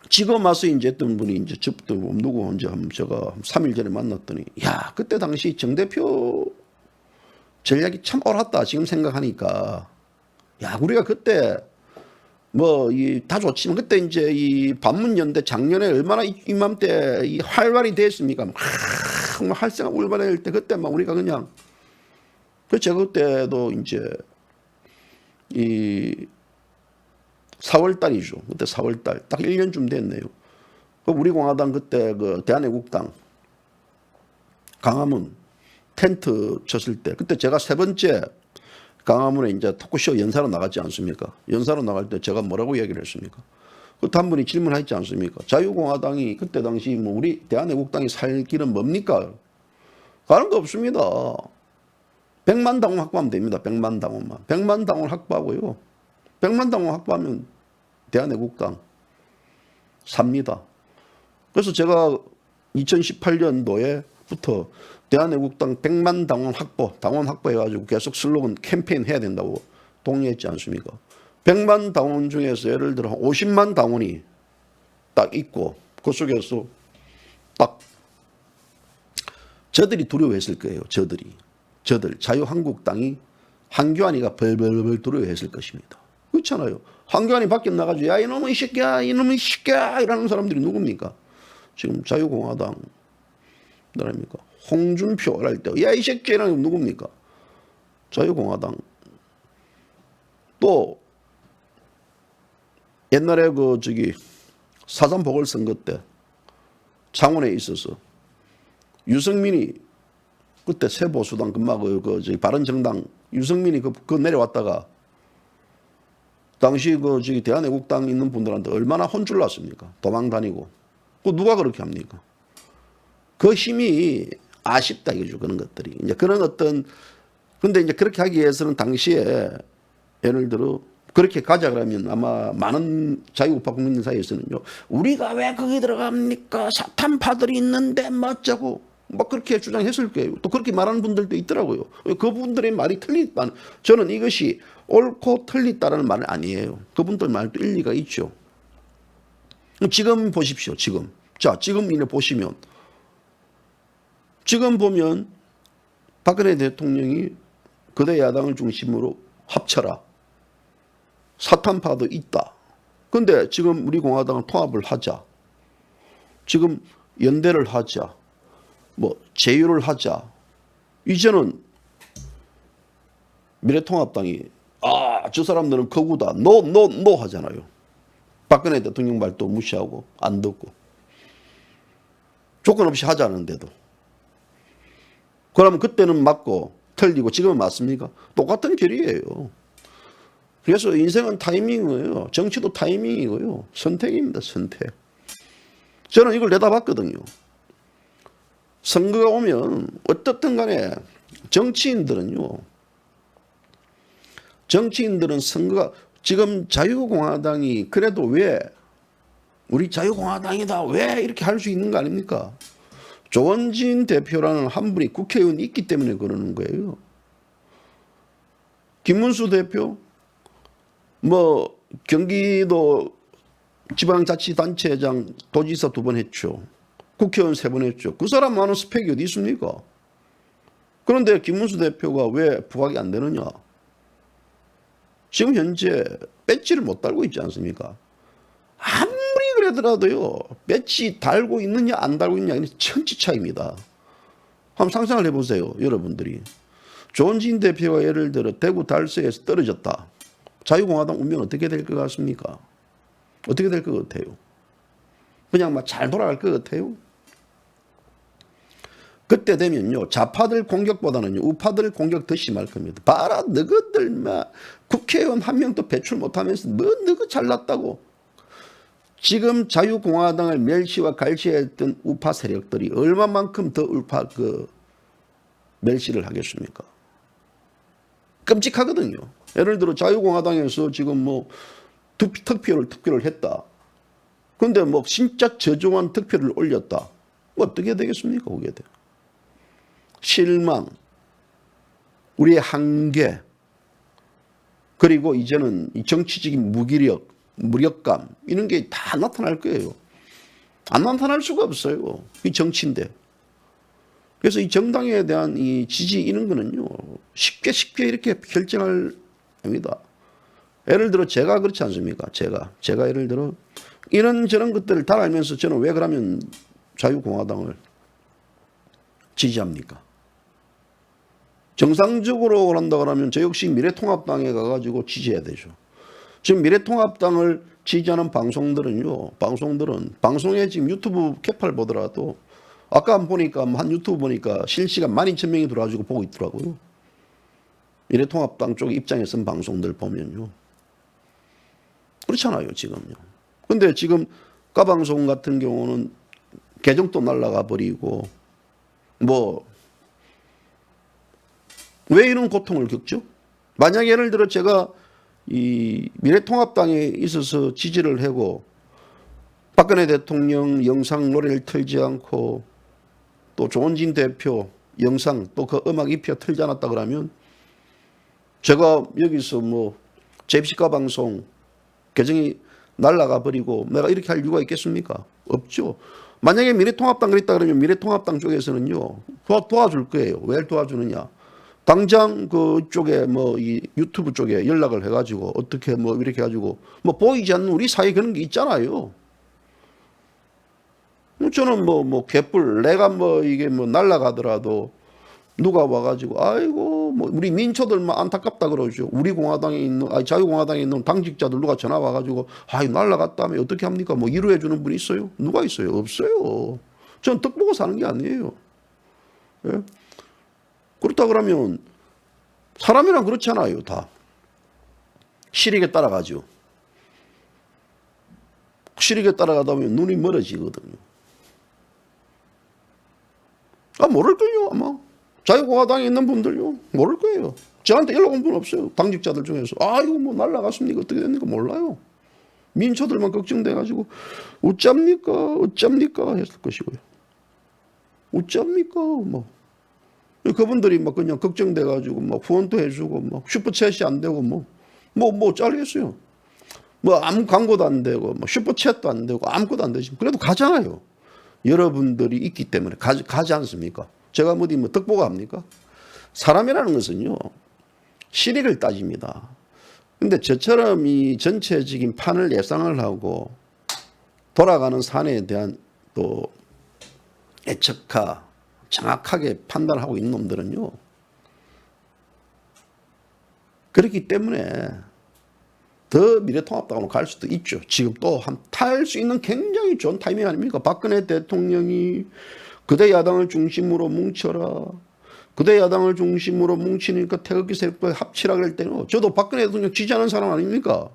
S1: 지금 와서 이제 했던 분이 이제 누구 언제 제가 3일 전에 만났더니 야 그때 당시 정 대표 전략이 참 옳았다 지금 생각하니까 야 우리가 그때 뭐 다 좋지만 그때 이제 이 반문연대 작년에 얼마나 이맘때 이 활발히 됐습니까? 막 활성화 울발할 때 그때 막 우리가 그냥 제가 그때도 이제 이 4월 달이죠. 그때 4월 달 딱 1년쯤 됐네요. 우리 공화당 그때 그 대한애국당 강화문 텐트 쳤을 때 그때 제가 세 번째 강화문에 이제 토크쇼 연사로 나갔지 않습니까? 연사로 나갈 때 제가 뭐라고 얘기를 했습니까? 그때 한 분이 질문했지 않습니까? 자유공화당이 그때 당시 뭐 우리 대한애국당이 살 길은 뭡니까? 가는 거 없습니다. 100만 당원 확보하면 됩니다. 100만 당원만. 100만 당원 확보하고요. 100만 당원 확보하면 대한애국당 삽니다. 그래서 제가 2018년도에부터 대한애국당 100만 당원 확보해가지고 계속 슬로건 캠페인 해야 된다고 동의했지 않습니까? 100만 당원 중에서 예를 들어 50만 당원이 딱 있고 그 속에서 딱 저들이 두려워했을 거예요. 저들 자유한국당이 한교안이가 벌벌벌 두려워했을 것입니다. 그렇잖아요. 한교안이 밖에 나가지고 야 이놈의 새끼야 이놈의 새끼야 이러는 사람들이 누굽니까? 지금 자유공화당 나라입니까? 홍준표 할 때 야 이 새끼 이러는 누굽니까? 자유공화당. 또 옛날에 사전 보궐선거 때 창원에 있어서 유승민이 그때 새보수당 바른정당 유승민이 그 내려왔다가 당시 대한애국당 있는 분들한테 얼마나 혼쭐 났습니까? 도망 다니고. 누가 그렇게 합니까? 그 힘이 아쉽다 이거죠. 그런 것들이. 이제 그런 근데 이제 그렇게 하기 위해서는 당시에 예를 들어 그렇게 가자 그러면 아마 많은 자유우파 국민 사이에서는요. 우리가 왜 거기 들어갑니까? 사탄파들이 있는데 뭐 어쩌고. 막 그렇게 주장했을 거예요. 또 그렇게 말하는 분들도 있더라고요. 그분들의 말이 틀리다. 저는 이것이 옳고 틀리다라는 말은 아니에요. 그분들 말도 일리가 있죠. 지금 보십시오. 지금. 자, 지금 이래 보시면 지금 보면 박근혜 대통령이 거대 야당을 중심으로 합쳐라. 사탄파도 있다. 그런데 지금 우리 공화당은 통합을 하자. 지금 연대를 하자. 뭐 제휴를 하자. 이제는 미래통합당이 저 사람들은 거구다. 노 하잖아요. 박근혜 대통령 말도 무시하고 안 듣고 조건 없이 하자는데도. 그러면 그때는 맞고 틀리고 지금은 맞습니까? 똑같은 길이에요. 그래서 인생은 타이밍이에요. 정치도 타이밍이고요. 선택입니다. 선택. 저는 이걸 내다봤거든요. 선거가 오면 어떻든 간에 정치인들은 선거가 지금 자유공화당이 그래도 왜 우리 자유공화당이다 왜 이렇게 할 수 있는 거 아닙니까? 조원진 대표라는 한 분이 국회의원이 있기 때문에 그러는 거예요. 김문수 대표 뭐 경기도 지방자치단체장 도지사 2번 했죠. 국회의원 3번 했죠. 그 사람 많은 스펙이 어디 있습니까? 그런데 김문수 대표가 왜 부각이 안 되느냐? 지금 현재 배지를 못 달고 있지 않습니까? 아무리 그러더라도요, 배지 달고 있느냐 안 달고 있느냐 이는 천지 차이입니다. 한번 상상을 해보세요, 여러분들이. 조원진 대표가 예를 들어 대구 달서에서 떨어졌다. 자유공화당 운명 어떻게 될 것 같습니까? 어떻게 될 것 같아요? 그냥 막 잘 돌아갈 것 같아요? 그때 되면요, 좌파들 공격보다는 우파들 공격 더 심할 겁니다. 봐라, 너희들 막 국회의원 한 명도 배출 못하면서 뭐 너희 잘났다고. 지금 자유공화당을 멸시와 갈시했던 우파 세력들이 얼마만큼 더 우파 멸시를 하겠습니까? 끔찍하거든요. 예를 들어 자유공화당에서 지금 뭐 투표를 했다. 그런데 뭐 진짜 저조한 득표를 올렸다. 뭐 어떻게 되겠습니까? 그게 돼. 실망, 우리의 한계, 그리고 이제는 정치적인 무력감 이런 게 다 나타날 거예요. 안 나타날 수가 없어요. 이 정치인데. 그래서 이 정당에 대한 이 지지 이런 거는요, 쉽게 이렇게 결정할 겁니다. 예를 들어 제가 그렇지 않습니까? 제가 예를 들어 이런저런 것들을 다 알면서 저는 왜 그러면 자유공화당을 지지합니까? 정상적으로 한다 그러면 저 역시 미래통합당에 가가지고 지지해야 되죠. 지금 미래통합당을 지지하는 방송들은 방송에 지금 유튜브 개파를 보더라도 아까 보니까 한 유튜브 보니까 실시간 12,000명이 들어와가지고 보고 있더라고요. 미래통합당 쪽 입장에 선 방송들 보면요. 그렇잖아요, 지금요. 근데 지금 까방송 같은 경우는 계정도 날라가 버리고 왜 이런 고통을 겪죠? 만약 예를 들어 제가 이 미래통합당에 있어서 지지를 하고 박근혜 대통령 영상 노래를 틀지 않고 또 조원진 대표 영상 또 그 음악 입혀 틀지 않았다 그러면 제가 여기서 뭐 제2시가 방송 계정이 날라가 버리고 내가 이렇게 할 이유가 있겠습니까? 없죠. 만약에 미래통합당 그랬다 그러면 미래통합당 쪽에서는요 도와줄 거예요. 왜 도와주느냐? 당장 그쪽에 이 유튜브 쪽에 연락을 해가지고 어떻게 이렇게 해가지고 보이지 않는 우리 사이에 그런 게 있잖아요. 저는 개뿔 내가 이게 날라가더라도 누가 와가지고 아이고 우리 민초들만 안타깝다 그러죠. 우리 공화당에 있는 자유공화당에 있는 당직자들 누가 전화 와가지고 날라갔다며 어떻게 합니까? 위로해 주는 분이 있어요? 누가 있어요? 없어요. 저는 떡 보고 사는 게 아니에요. 예? 그렇다 그러면 사람이란 그렇잖아요. 다 시력에 따라가죠. 시력에 따라가다 보면 눈이 멀어지거든요. 모를 거예요. 아마 자유공화당에 있는 분들요 모를 거예요. 저한테 연락 온 분 없어요. 당직자들 중에서 이거 날라갔습니까? 어떻게 됐는가 몰라요. 민초들만 걱정돼가지고 어쩝니까 했을 것이고요. 어쩝니까 그분들이 그냥 걱정돼가지고 후원도 해주고 슈퍼챗이 안 되고 잘리겠어요. 아무 광고도 안 되고 슈퍼챗도 안 되고 아무것도 안 되지. 그래도 가잖아요. 여러분들이 있기 때문에 가지 않습니까? 제가 덕보고 합니까? 사람이라는 것은요 실익을 따집니다. 근데 저처럼 이 전체적인 판을 예상을 하고 돌아가는 산에 대한 또 예측하 정확하게 판단하고 있는 놈들은요 그렇기 때문에 더 미래통합당으로 갈 수도 있죠. 지금 또 탈 수 있는 굉장히 좋은 타이밍 아닙니까? 박근혜 대통령이 그대 야당을 중심으로 뭉쳐라. 그대 야당을 중심으로 뭉치니까 태극기 세력과 합치라 그럴 때는 저도 박근혜 대통령 지지하는 사람 아닙니까?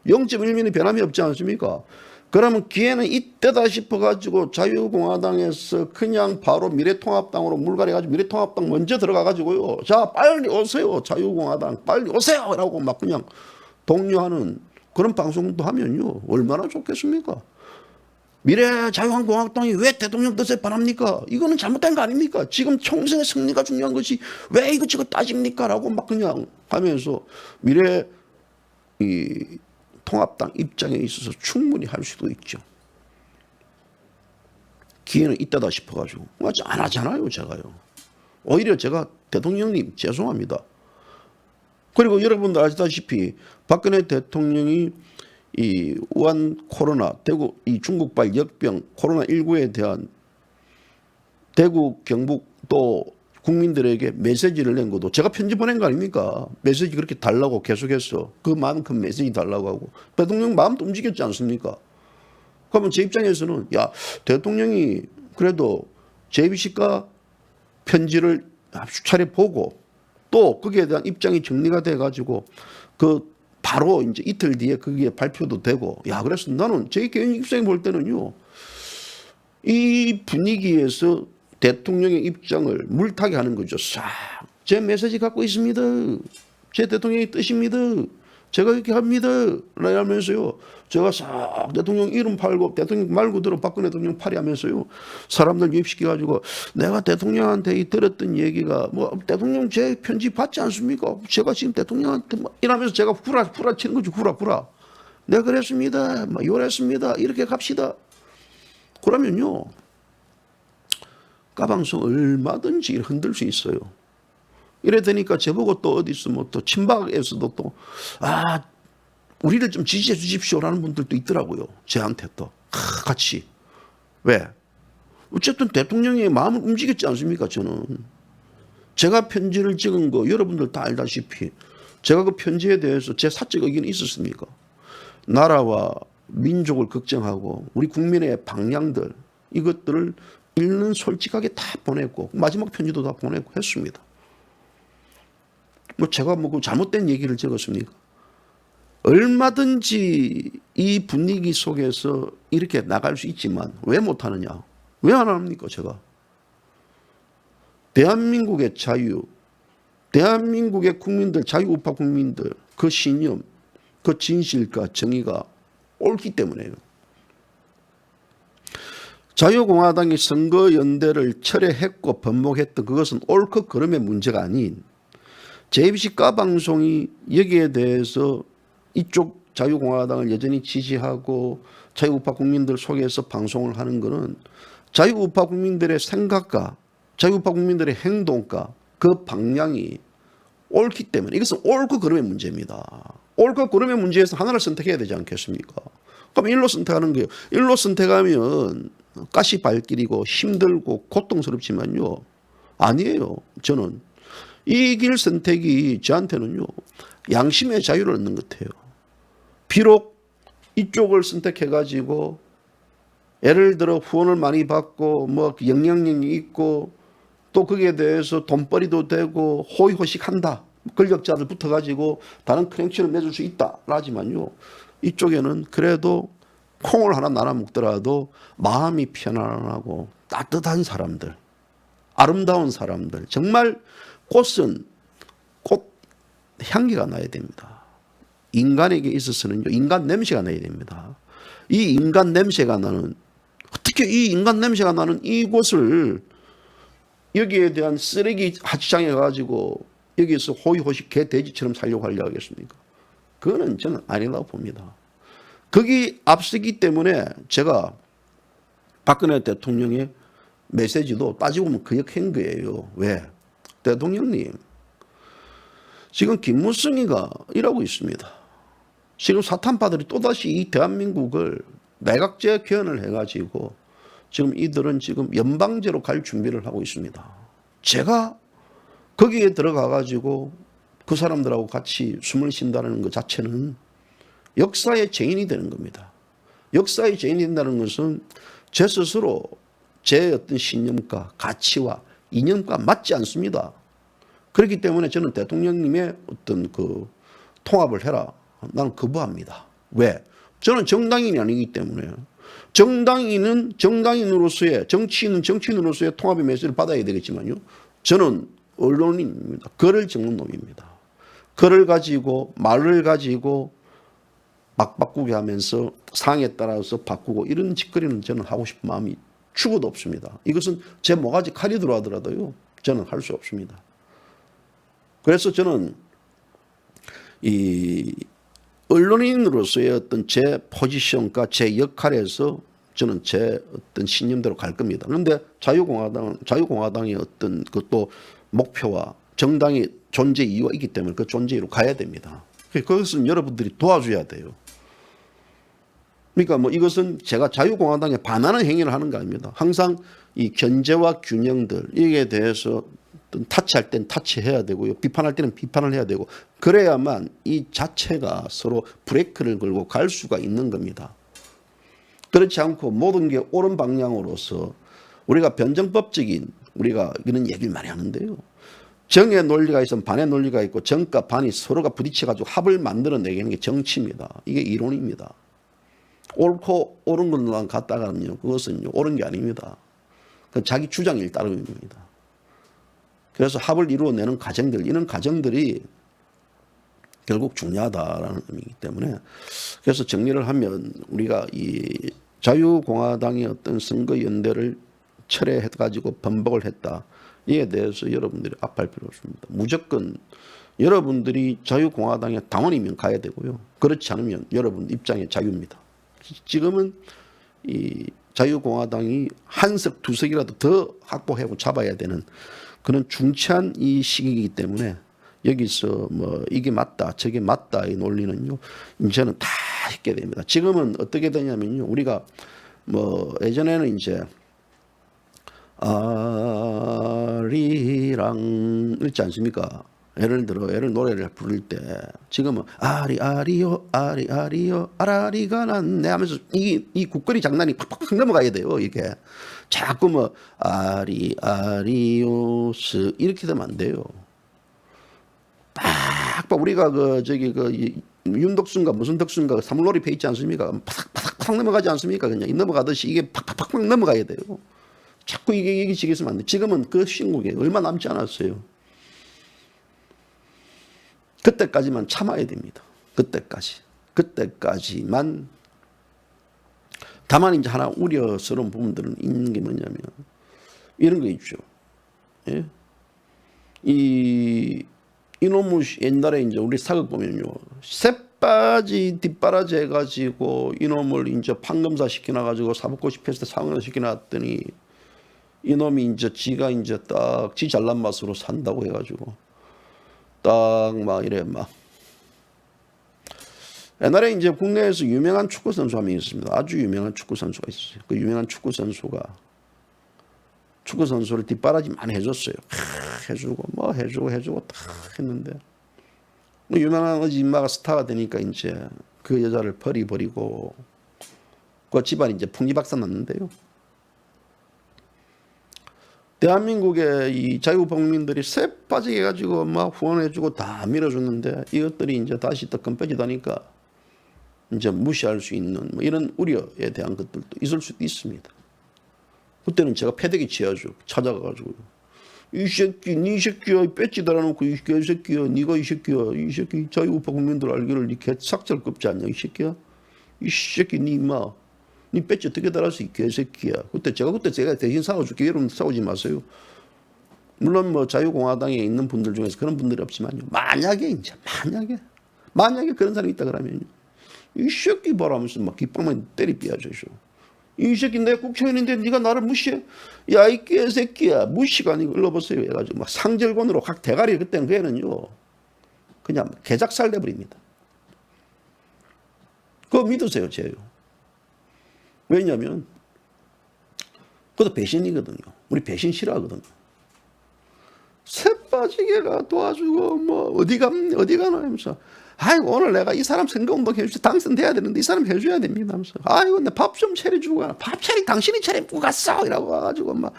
S1: 0.1mm 변함이 없지 않습니까? 그러면 기회는 이때다 싶어가지고 자유공화당에서 그냥 바로 미래통합당으로 물갈해가지고 미래통합당 먼저 들어가가지고요. 자, 빨리 오세요. 자유공화당 빨리 오세요. 라고 그냥 독려하는 그런 방송도 하면요. 얼마나 좋겠습니까? 미래 자유한국당이 왜 대통령 뜻에 반합니까? 이거는 잘못된 거 아닙니까? 지금 총선의 승리가 중요한 것이 왜 이것저것 따집니까? 라고 그냥 하면서 미래 통합당 입장에 있어서 충분히 할 수도 있죠. 기회는 이때다 싶어가지고 안 하잖아요, 제가요. 오히려 제가 대통령님 죄송합니다. 그리고 여러분들 아시다시피 박근혜 대통령이 이 우한 코로나, 대구 이 중국발 역병 코로나19에 대한 대구 경북 또 국민들에게 메시지를 낸 것도 제가 편지 보낸 거 아닙니까? 메시지 그렇게 달라고 계속해서 그만큼 메시지 달라고 하고 대통령 마음도 움직였지 않습니까? 그러면 제 입장에서는 야 대통령이 그래도 JBC가 편지를 수차례 보고 또 거기에 대한 입장이 정리가 돼 가지고 그 바로 이제 이틀 뒤에 그게 발표도 되고 야 그래서 나는 제 개인 입장에 볼 때는요 이 분위기에서 대통령의 입장을 물타기 하는 거죠. 싹 제 메시지 갖고 있습니다. 제 대통령의 뜻입니다. 제가 이렇게 합니다. 라면서요. 제가 싹 대통령 이름 팔고 대통령 말 그대로 박근혜 대통령 팔이 하면서요. 사람들 유입시켜가지고 내가 대통령한테 들었던 얘기가 뭐 대통령 제 편지 받지 않습니까? 제가 지금 대통령한테 뭐 이러면서 제가 후라 치는 거죠. 후라. 내가 그랬습니다. 막 요랬습니다. 이렇게 갑시다. 그러면요. 까방송 얼마든지 흔들 수 있어요. 이래 되니까 저보고 또 어디서 뭐 또 친박에서도 또 우리를 좀 지지해 주십시오라는 분들도 있더라고요. 저한테 또 같이. 왜? 어쨌든 대통령의 마음을 움직였지 않습니까? 저는. 제가 편지를 찍은 거 여러분들 다 알다시피 제가 그 편지에 대해서 제 사적 의견이 있었습니까? 나라와 민족을 걱정하고 우리 국민의 방향들 이것들을 읽는 솔직하게 다 보냈고 마지막 편지도 다 보내고 했습니다. 뭐 제가 뭐 잘못된 얘기를 적었습니까? 얼마든지 이 분위기 속에서 이렇게 나갈 수 있지만 왜 못하느냐? 왜 안 합니까? 제가 대한민국의 자유, 대한민국의 국민들, 자유우파 국민들 그 신념, 그 진실과 정의가 옳기 때문에요. 자유공화당이 선거연대를 철회했고 번복했던 그것은 옳고 그름의 문제가 아닌 JBC 까방송이 여기에 대해서 이쪽 자유공화당을 여전히 지지하고 자유우파 국민들 속에서 방송을 하는 것은 자유우파 국민들의 생각과 자유우파 국민들의 행동과 그 방향이 옳기 때문에 이것은 옳고 그름의 문제입니다. 옳고 그름의 문제에서 하나를 선택해야 되지 않겠습니까? 그럼 일로 선택하는 거예요. 일로 선택하면 가시발길이고 힘들고 고통스럽지만요. 아니에요. 저는 이 길 선택이 저한테는요. 양심의 자유를 얻는 것 같아요. 비록 이쪽을 선택해가지고 예를 들어 후원을 많이 받고 뭐 영향력이 있고 또 거기에 대해서 돈벌이도 되고 호의호식한다. 권력자들 붙어가지고 다른 커넥션을 맺을 수 있다. 하지만요. 이쪽에는 그래도 콩을 하나 나눠 먹더라도 마음이 편안하고 따뜻한 사람들, 아름다운 사람들, 정말 꽃은 꽃 향기가 나야 됩니다. 인간에게 있어서는요, 인간 냄새가 나야 됩니다. 이 인간 냄새가 나는, 어떻게 이 인간 냄새가 나는 이곳을 여기에 대한 쓰레기 하치장에 가지고 여기에서 호의호식 개 돼지처럼 살려고 하겠습니까? 그거는 저는 아니라고 봅니다. 거기 앞서기 때문에 제가 박근혜 대통령의 메시지도 따지고 보면 거역한 거예요. 왜? 대통령님, 지금 김무성이가 이러고 있습니다. 지금 사탄파들이 또다시 이 대한민국을 내각제 개헌을 해가지고 지금 이들은 지금 연방제로 갈 준비를 하고 있습니다. 제가 거기에 들어가가지고 그 사람들하고 같이 숨을 쉰다는 것 자체는 역사의 죄인이 되는 겁니다. 역사의 죄인이 된다는 것은 제 스스로 제 어떤 신념과 가치와 이념과 맞지 않습니다. 그렇기 때문에 저는 대통령님의 어떤 그 통합을 해라. 나는 거부합니다. 왜? 저는 정당인이 아니기 때문에. 정당인은 정당인으로서의, 정치인은 정치인으로서의 통합의 메시지를 받아야 되겠지만요. 저는 언론인입니다. 글을 적는 놈입니다. 글을 가지고 말을 가지고 막 바꾸게 하면서 상황에 따라서 바꾸고 이런 짓거리는 저는 하고 싶은 마음이 죽어도 없습니다. 이것은 제 모가지 칼이 들어가더라도요. 저는 할 수 없습니다. 그래서 저는 이 언론인으로서의 어떤 제 포지션과 제 역할에서 저는 제 어떤 신념대로 갈 겁니다. 그런데 자유공화당의 어떤 그것도 목표와 정당의 존재 이유가 있기 때문에 그 존재 이유로 가야 됩니다. 그것은 여러분들이 도와줘야 돼요. 그러니까 뭐 이것은 제가 자유공화당에 반하는 행위를 하는 거 아닙니다. 항상 이 견제와 균형들 이에 대해서 타치할 땐 타치해야 되고요. 비판할 때는 비판을 해야 되고 그래야만 이 자체가 서로 브레이크를 걸고 갈 수가 있는 겁니다. 그렇지 않고 모든 게 옳은 방향으로서 우리가 변정법적인 우리가 이런 얘기를 많이 하는데요. 정의 논리가 있으면 반의 논리가 있고 정과 반이 서로가 부딪혀가지고 합을 만들어내는 게 정치입니다. 이게 이론입니다. 옳고 옳은 것만 갖다가는요. 그것은요. 옳은 게 아닙니다. 그건 자기 주장 일따름입니다. 그래서 합을 이루어내는 과정들 이런 과정들이 결국 중요하다라는 의미이기 때문에 그래서 정리를 하면 우리가 이 자유공화당의 어떤 선거연대를 철회해가지고 번복을 했다. 이에 대해서 여러분들이 압할 필요 없습니다. 무조건 여러분들이 자유공화당의 당원이면 가야 되고요. 그렇지 않으면 여러분 입장의 자유입니다. 지금은 이 자유공화당이 한 석, 두 석이라도 더 확보하고 잡아야 되는 그런 중차한 이 시기이기 때문에 여기서 뭐 이게 맞다 저게 맞다 이 논리는요 이제는 다 있게 됩니다. 지금은 어떻게 되냐면요 우리가 뭐 예전에는 이제 아리랑 읽지 않습니까? 예를 들어 노래를 부를 때 지금은 아리아리요 아리아리요 아라리가 났네 하면서 이 국거리 장난이 팍팍 넘어가야 돼요. 이게 자꾸 뭐 아리아리요스 이렇게 되면 안 돼요. 딱 우리가 윤덕순가 무슨 덕순가 사물놀이 배 있지 않습니까? 팍팍팍 넘어가지 않습니까? 그냥 넘어가듯이 이게 팍팍팍 넘어가야 돼요. 자꾸 이게 얘기지겠으면 안 돼. 지금은 그 신곡에 얼마 남지 않았어요. 그때까지만 참아야 됩니다. 그때까지만. 다만 이제 하나 우려스러운 부분들은 있는 게 뭐냐면 이런 거 있죠. 예? 이놈의 옛날에 이제 우리 사극 보면요. 새바지 뒷바라지 해가지고 이놈을 이제 판검사 시켜놔가지고 사법고시 패스 때 상을 시켜놨더니 이놈이 이제 지가 이제 딱 지 잘난 맛으로 산다고 해가지고 딱 막 이래 막 옛날에 이제 국내에서 유명한 축구 선수 한 명 있습니다. 아주 유명한 축구 선수가 있어요. 그 유명한 축구 선수가 축구 선수를 뒷바라지 많이 해줬어요. 해주고 뭐 해주고 딱 했는데 유명한 어지 인마가 스타가 되니까 이제 그 여자를 버리고 그 집안이 이제 풍리박산 났는데요. 대한민국의 이 자유국민들이 새 빠지게 해가지고 막 후원해주고 다 밀어줬는데 이것들이 이제 다시 또 끈빠지다니까 이제 무시할 수 있는 뭐 이런 우려에 대한 것들도 있을 수도 있습니다. 그때는 제가 패대기 치야죠. 찾아가가지고 이 새끼, 니 새끼야, 배지 달아놓고 이 개새끼야, 니가 이 새끼 자유우파 국민들 알기를 니 개삭절 급지 않냐 이 새끼야, 이 새끼 니 임마. 니 배지 어떻게 달았어 이 개새끼야. 그때 제가 대신 싸워줄게. 여러분 싸우지 마세요. 물론 뭐 자유공화당에 있는 분들 중에서 그런 분들이 없지만요. 만약에 그런 사람이 있다 그러면요. 이 새끼 봐라면서 막 깃방만 때리삐야죠. 이 새끼 내 국회의원인데 네가 나를 무시해? 야 이 개새끼야. 무시가 아니고 일러보세요 해가지고 막 상절곤으로 각 대가리 그때는 그애는요 그냥 개작살 내버립니다. 그거 믿으세요 제요. 왜냐하면 그것도 배신이거든요. 우리 배신 싫어하거든요. 새빠지게가 도와주고 뭐 어디 가나 하면서 아이고 오늘 내가 이 사람 선거운동 해주지 당선돼야 되는데 이 사람 해줘야 됩니다 하면서 아이고 내 밥 좀 차려주고 가라. 밥 당신이 차려주고 갔어 이라고 와가지고 막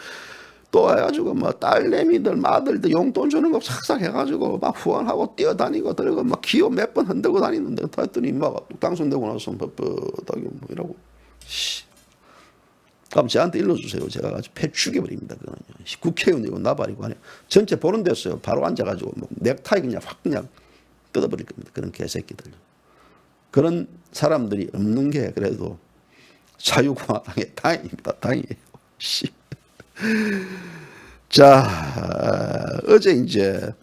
S1: 또 해가지고 막 딸내미들 마들들 용돈 주는 거 싹싹 해가지고 막 후원하고 뛰어다니고 들어가 막 기호 몇 번 흔들고 다니는데 했더니 막 당선되고 나서 뻣뻣하게 뭐 이라고 그럼 저한테 일러주세요. 제가 아주 패 죽여버립니다. 그거는요. 국회의원이고 나발이고 아니 전체 보는 데서요. 바로 앉아가지고 뭐 넥타이 그냥 확 그냥 뜯어버릴 겁니다. 그런 개새끼들. 그런 사람들이 없는 게 그래도 자유공화당의 다행입니다. 다행이에요. 자, 어제 이제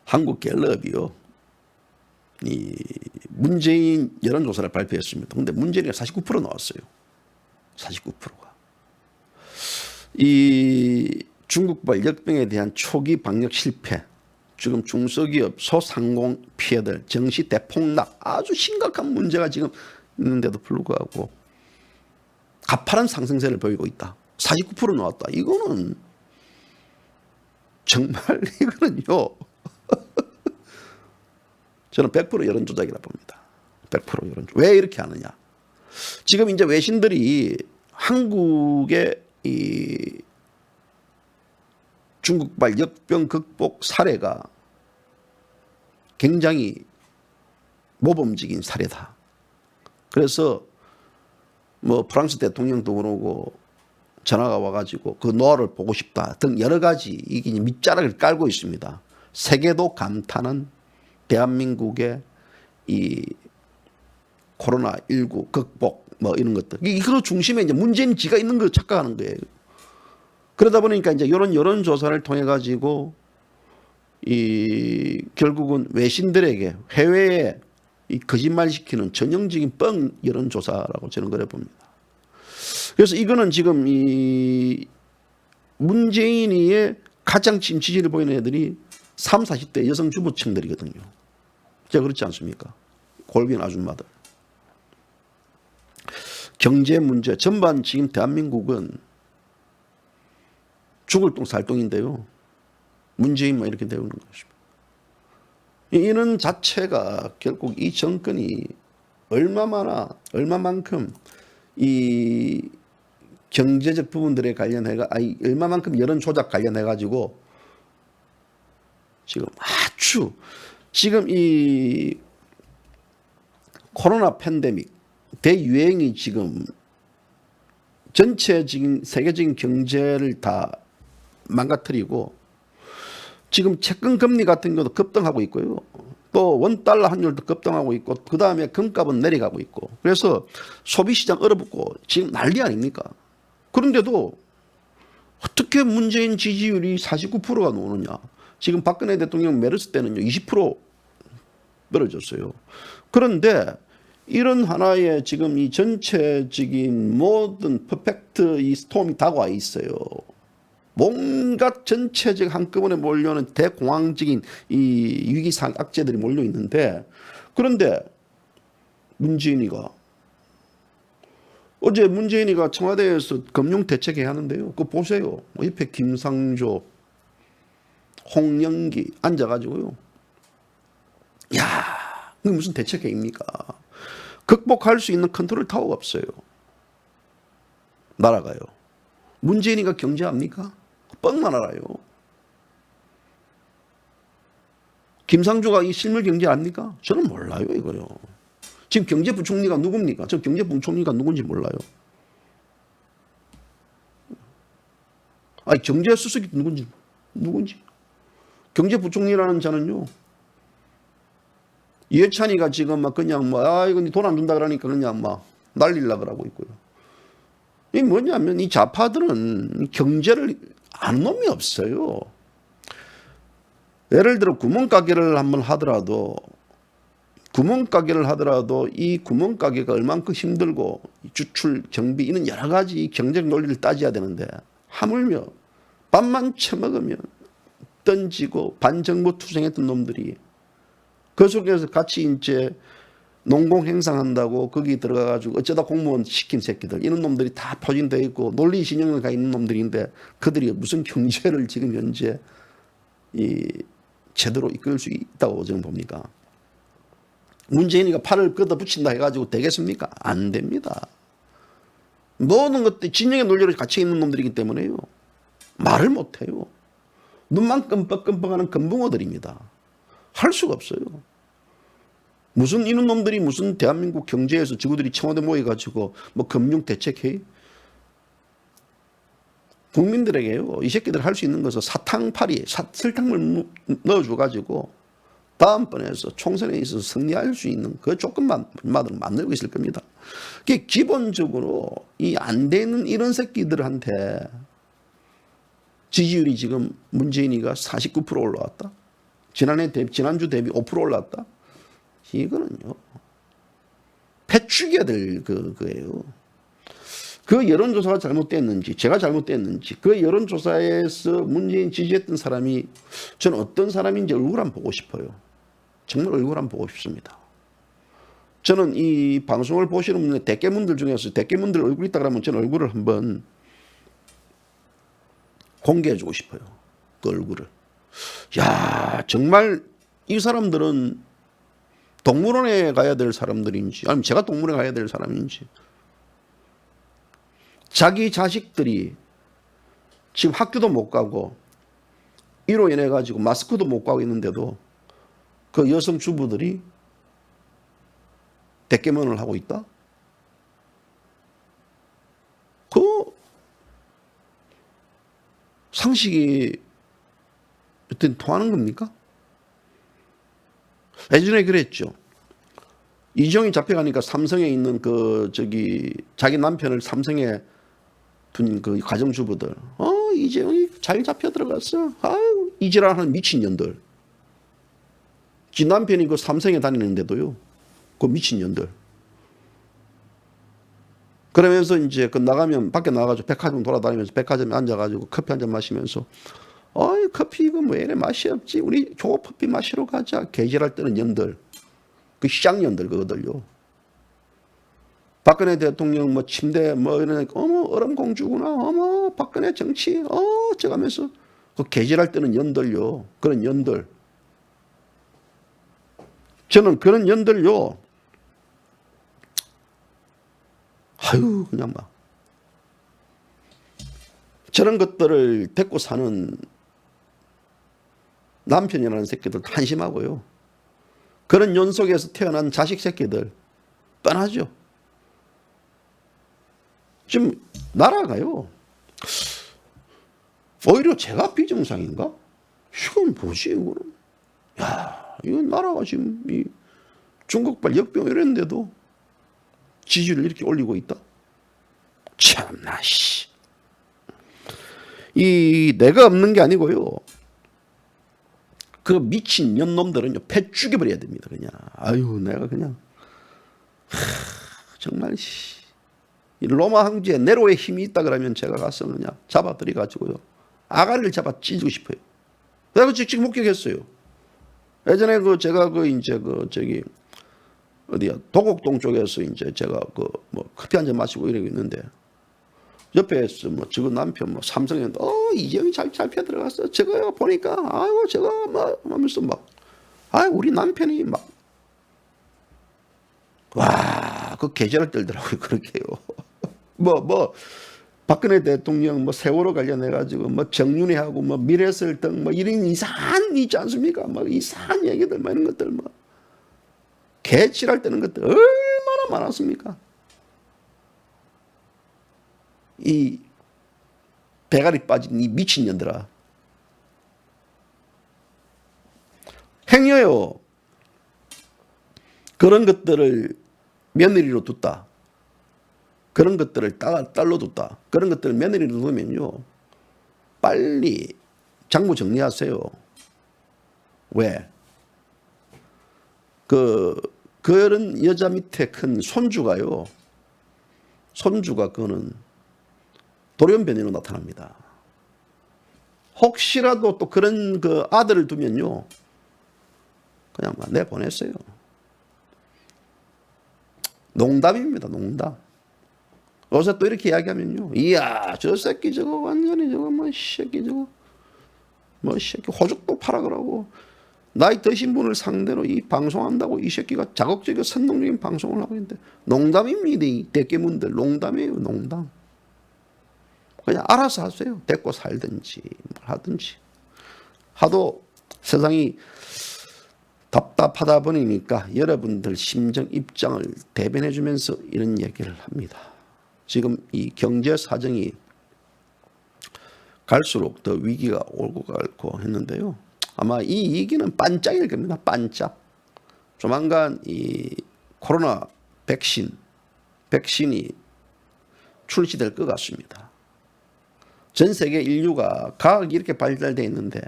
S1: 한국갤럽이요. 이 문재인 여론조사를 발표했습니다. 근데 문재인이 49% 나왔어요. 49%가. 이 중국발 역병에 대한 초기 방역 실패, 지금 중소기업 소상공 피해들, 정시 대폭락, 아주 심각한 문제가 지금 있는데도 불구하고 가파른 상승세를 보이고 있다. 49% 나왔다. 이거는 정말 이거는요. 저는 100% 여론조작이라 봅니다. 100% 여론조작. 왜 이렇게 하느냐. 지금 이제 외신들이 한국의 이 중국발 역병 극복 사례가 굉장히 모범적인 사례다. 그래서 뭐 프랑스 대통령도 그러고 전화가 와가지고 그 노하우를 보고 싶다 등 여러 가지 이게 밑자락을 깔고 있습니다. 세계도 감탄한 대한민국의 이 코로나19 극복 뭐 이런 것들. 이거 중심에 이제 문재인 지가 있는 걸 착각하는 거예요. 그러다 보니까 이제 이런 여론조사를 통해 가지고 이 결국은 외신들에게 해외에 이 거짓말시키는 전형적인 뻥 여론조사라고 저는 그래 봅니다. 그래서 이거는 지금 이 문재인이의 가장 지금 지지를 보이는 애들이 30, 40대 여성 주부층들이거든요. 제가 그렇지 않습니까? 골빈 아줌마들. 경제 문제 전반 지금 대한민국은 죽을 똥 살 똥인데요. 문재인만 이렇게 되는 것입니다. 이는 자체가 결국 이 정권이 얼마만큼 이 경제적 부분들에 관련해가 얼마만큼 여론 조작 관련해 가지고 지금 아주 지금 이 코로나 팬데믹 대유행이 지금 전체적인 세계적인 경제를 다 망가뜨리고 지금 채권 금리 같은 것도 급등하고 있고요. 또 원달러 환율도 급등하고 있고 그 다음에 금값은 내려가고 있고 그래서 소비시장 얼어붙고 지금 난리 아닙니까? 그런데도 어떻게 문재인 지지율이 49%가 나오느냐. 지금 박근혜 대통령 메르스 때는요 20% 떨어졌어요. 그런데 이런 하나의 지금 이 전체적인 모든 퍼펙트 이 스톰이 다가와 있어요. 뭔가 전체적 한꺼번에 몰려오는 대공황적인 이 위기상 악재들이 몰려 있는데 그런데 문재인이가 어제 문재인이가 청와대에서 금융대책회 하는데요. 그거 보세요. 옆에 김상조, 홍영기 앉아가지고요. 야, 이게 무슨 대책회입니까? 극복할 수 있는 컨트롤 타워가 없어요. 나라가요. 문재인이가 경제합니까? 뻥만 알아요. 김상조가 이 실물 경제 압니까? 저는 몰라요, 이거요. 지금 경제부총리가 누굽니까? 저 경제부총리가 누군지 몰라요. 아니, 경제수석이 누군지. 경제부총리라는 자는요, 이해찬이가 지금 막 그냥 이거 돈 안 준다 그러니까 그냥 막 날리려고 그러고 있고요. 이게 뭐냐면 이 좌파들은 경제를 아는 놈이 없어요. 예를 들어 구멍가게를 한번 하더라도 이 구멍가게가 얼만큼 힘들고 주출, 경비 이런 여러 가지 경제적 논리를 따져야 되는데 하물며 밥만 처먹으면 던지고 반정부 투쟁했던 놈들이 그 속에서 같이 이제 농공행상한다고 거기 들어가가지고 어쩌다 공무원 시킨 새끼들 이런 놈들이 다 포진되어 있고 논리 신용을 가 있는 놈들인데 그들이 무슨 경제를 지금 현재 이 제대로 이끌 수 있다고 저는 봅니까? 문재인이가 팔을 걷어붙인다 해가지고 되겠습니까? 안 됩니다. 모든 것들 진영의 논리로 갇혀 있는 놈들이기 때문에요. 말을 못해요. 눈만 끔뻑끔뻑하는 금붕어들입니다. 할 수가 없어요. 무슨 이런 놈들이 무슨 대한민국 경제에서 지구들이 청와대 모여가지고 뭐 금융대책회의 국민들에게요. 이 새끼들 할 수 있는 것은 사탕파리 설탕물 넣어줘가지고 다음번에서 총선에 있어서 승리할 수 있는 그 조건만 만들고 있을 겁니다. 그게 기본적으로 이 안 되는 이런 새끼들한테 지지율이 지금 문재인이가 49% 올라왔다. 지난주 대비 5% 올랐다. 이거는요. 패 죽여야 될 그거예요. 그 여론조사가 잘못됐는지, 제가 잘못됐는지, 그 여론조사에서 문재인 지지했던 사람이 저는 어떤 사람인지 얼굴 한번 보고 싶어요. 정말 얼굴 한번 보고 싶습니다. 저는 이 방송을 보시는 분들, 대깨문들 중에서 대깨문들 얼굴 있다 그러면 저는 얼굴을 한번 공개해주고 싶어요. 그 얼굴을. 야, 정말 이 사람들은 동물원에 가야 될 사람들인지, 아니면 제가 동물원에 가야 될 사람인지, 자기 자식들이 지금 학교도 못 가고 이로 인해 가지고 마스크도 못 가고 있는데도 그 여성 주부들이 대깨문을 하고 있다? 그 상식이 어떤 통하는 겁니까? 예전에 그랬죠. 이정이 잡혀가니까 삼성에 있는 자기 남편을 삼성에 둔 그 가정주부들, 이재용이 잘 잡혀 들어갔어. 아유, 이지랄하는 미친년들. 지 남편이 그 삼성에 다니는데도요, 그 미친년들. 그러면서 이제 그 나가면, 밖에 나가가지고 백화점 돌아다니면서 백화점에 앉아가지고 커피 한잔 마시면서, 커피 이거 뭐 이래 맛이 없지. 우리 조커피 마시러 가자. 개질할 때는 년들. 그 시장년들 그거들요. 박근혜 대통령 뭐 침대 뭐 이러니까 어머 얼음공주구나. 어머 박근혜 정치. 어쩌가면서 그 개질할 때는 년들요. 그런 년들. 저는 그런 년들요. 아유 그냥 막 저런 것들을 데리고 사는 남편이라는 새끼들 한심하고요. 그런 연 속에서 태어난 자식 새끼들 뻔하죠. 지금 나라가요. 오히려 제가 비정상인가? 이건 뭐지 이거는? 야, 이건 나라가 지금 이 중국발 역병 이랬는데도 지지율을 이렇게 올리고 있다. 참나 씨. 이 내가 없는 게 아니고요. 그 미친 년놈들은요 패 죽여버려야 됩니다. 그냥 아유 내가 그냥 정말 이 로마 황제의 네로의 힘이 있다 그러면 제가 가서 그냥 잡아들여 가지고요 아가리를 잡아 찢고 싶어요. 내가 직접 목격했어요. 예전에 제가 저기 어디야 도곡동 쪽에서 이제 제가 뭐 커피 한잔 마시고 이러고 있는데 옆에서 뭐 저거 남편 뭐 삼성에 이재용이 잘 잡혀 들어갔어. 저거요 보니까 아이고 저거 뭐 하면서 막 우리 남편이 막 와 그 계절을 떨더라고요. 그렇게요. 뭐 박근혜 대통령 뭐 세월호 관련해 가지고 뭐 정윤회하고 뭐 미래설득 뭐 이런 이상한 있지 않습니까? 막 이상한 얘기들 뭐 이런 것들 뭐 개칠할 때는 것들 얼마나 많았습니까? 이 대가리 빠진 이 미친년들아. 행여요 그런 것들을 며느리로 뒀다. 그런 것들을 딸로 뒀다. 그런 것들을 며느리로 두면요 빨리 장부 정리하세요. 왜? 그런 여자 밑에 큰 손주가요. 손주가 그거는 돌연변이로 나타납니다. 혹시라도 또 그런 그 아들을 두면요 그냥 막 내보냈어요. 농담입니다. 농담. 요새 또 이렇게 이야기하면요 이야 저 새끼 저거 완전히 저거 뭐 새끼 저거 뭐 새끼 호적도 팔아 그러고 나이 드신 분을 상대로 이 방송한다고 이 새끼가 자극적이고 선동적인 방송을 하고 있는데 농담입니다. 이 대깨문들 농담이에요. 농담. 그냥 알아서 하세요. 데리고 살든지 뭘 하든지. 하도 세상이 답답하다 보니까 여러분들 심정 입장을 대변해 주면서 이런 얘기를 합니다. 지금 이 경제 사정이 갈수록 더 위기가 오고 갈고 했는데요. 아마 이 위기는 반짝일 겁니다. 반짝. 조만간 이 코로나 백신이 출시될 것 같습니다. 전 세계 인류가 과학이 이렇게 발달되어 있는데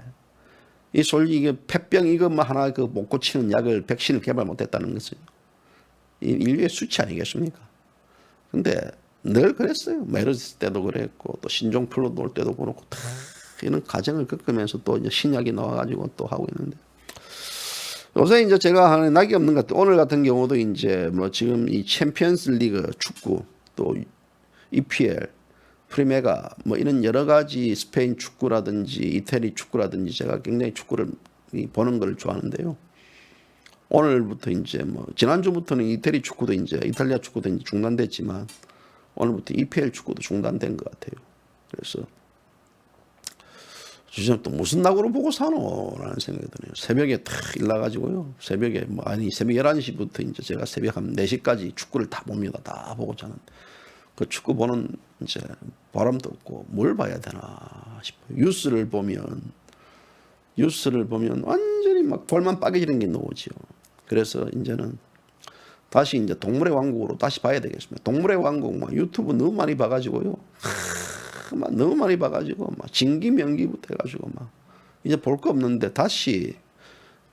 S1: 이 솔직히 이게 폐병 이거 뭐 하나 못 고치는 약을 백신을 개발 못했다는 것은 이 인류의 수치 아니겠습니까? 근데 늘 그랬어요. 메르스 때도 그랬고 또 신종플루 올 때도 그렇고 다 이런 과정을 겪으면서 또 이제 신약이 나와가지고 또 하고 있는데 요새 이제 제가 하는 낙이 없는 것 같아요. 오늘 같은 경우도 이제 뭐 지금 이 챔피언스 리그 축구 또 EPL 프리메가 뭐 이런 여러 가지 스페인 축구라든지 이태리 축구라든지 제가 굉장히 축구를 보는 걸 좋아하는데요. 오늘부터 이제 뭐 지난주부터는 이태리 축구도 이제 이탈리아 축구도 이제 중단됐지만 오늘부터 EPL 축구도 중단된 것 같아요. 그래서 주님 또 무슨 낙으로 보고 사노라는 생각이 드네요. 새벽에 탁 일나가지고요. 새벽에 뭐 아니 새벽 11시부터 이제 제가 새벽 한 4시까지 축구를 다 봅니다. 다 보고 자는. 그 축구 보는 이제 바람도 없고 뭘 봐야 되나 싶어요. 뉴스를 보면 완전히 막 볼만 빠개지는 게 나오지요. 그래서 이제는 다시 이제 동물의 왕국으로 다시 봐야 되겠습니다. 동물의 왕국 막 유튜브 너무 많이 봐가지고요. 막 너무 많이 봐가지고 막 진기명기부터 해가지고 막 이제 볼 거 없는데 다시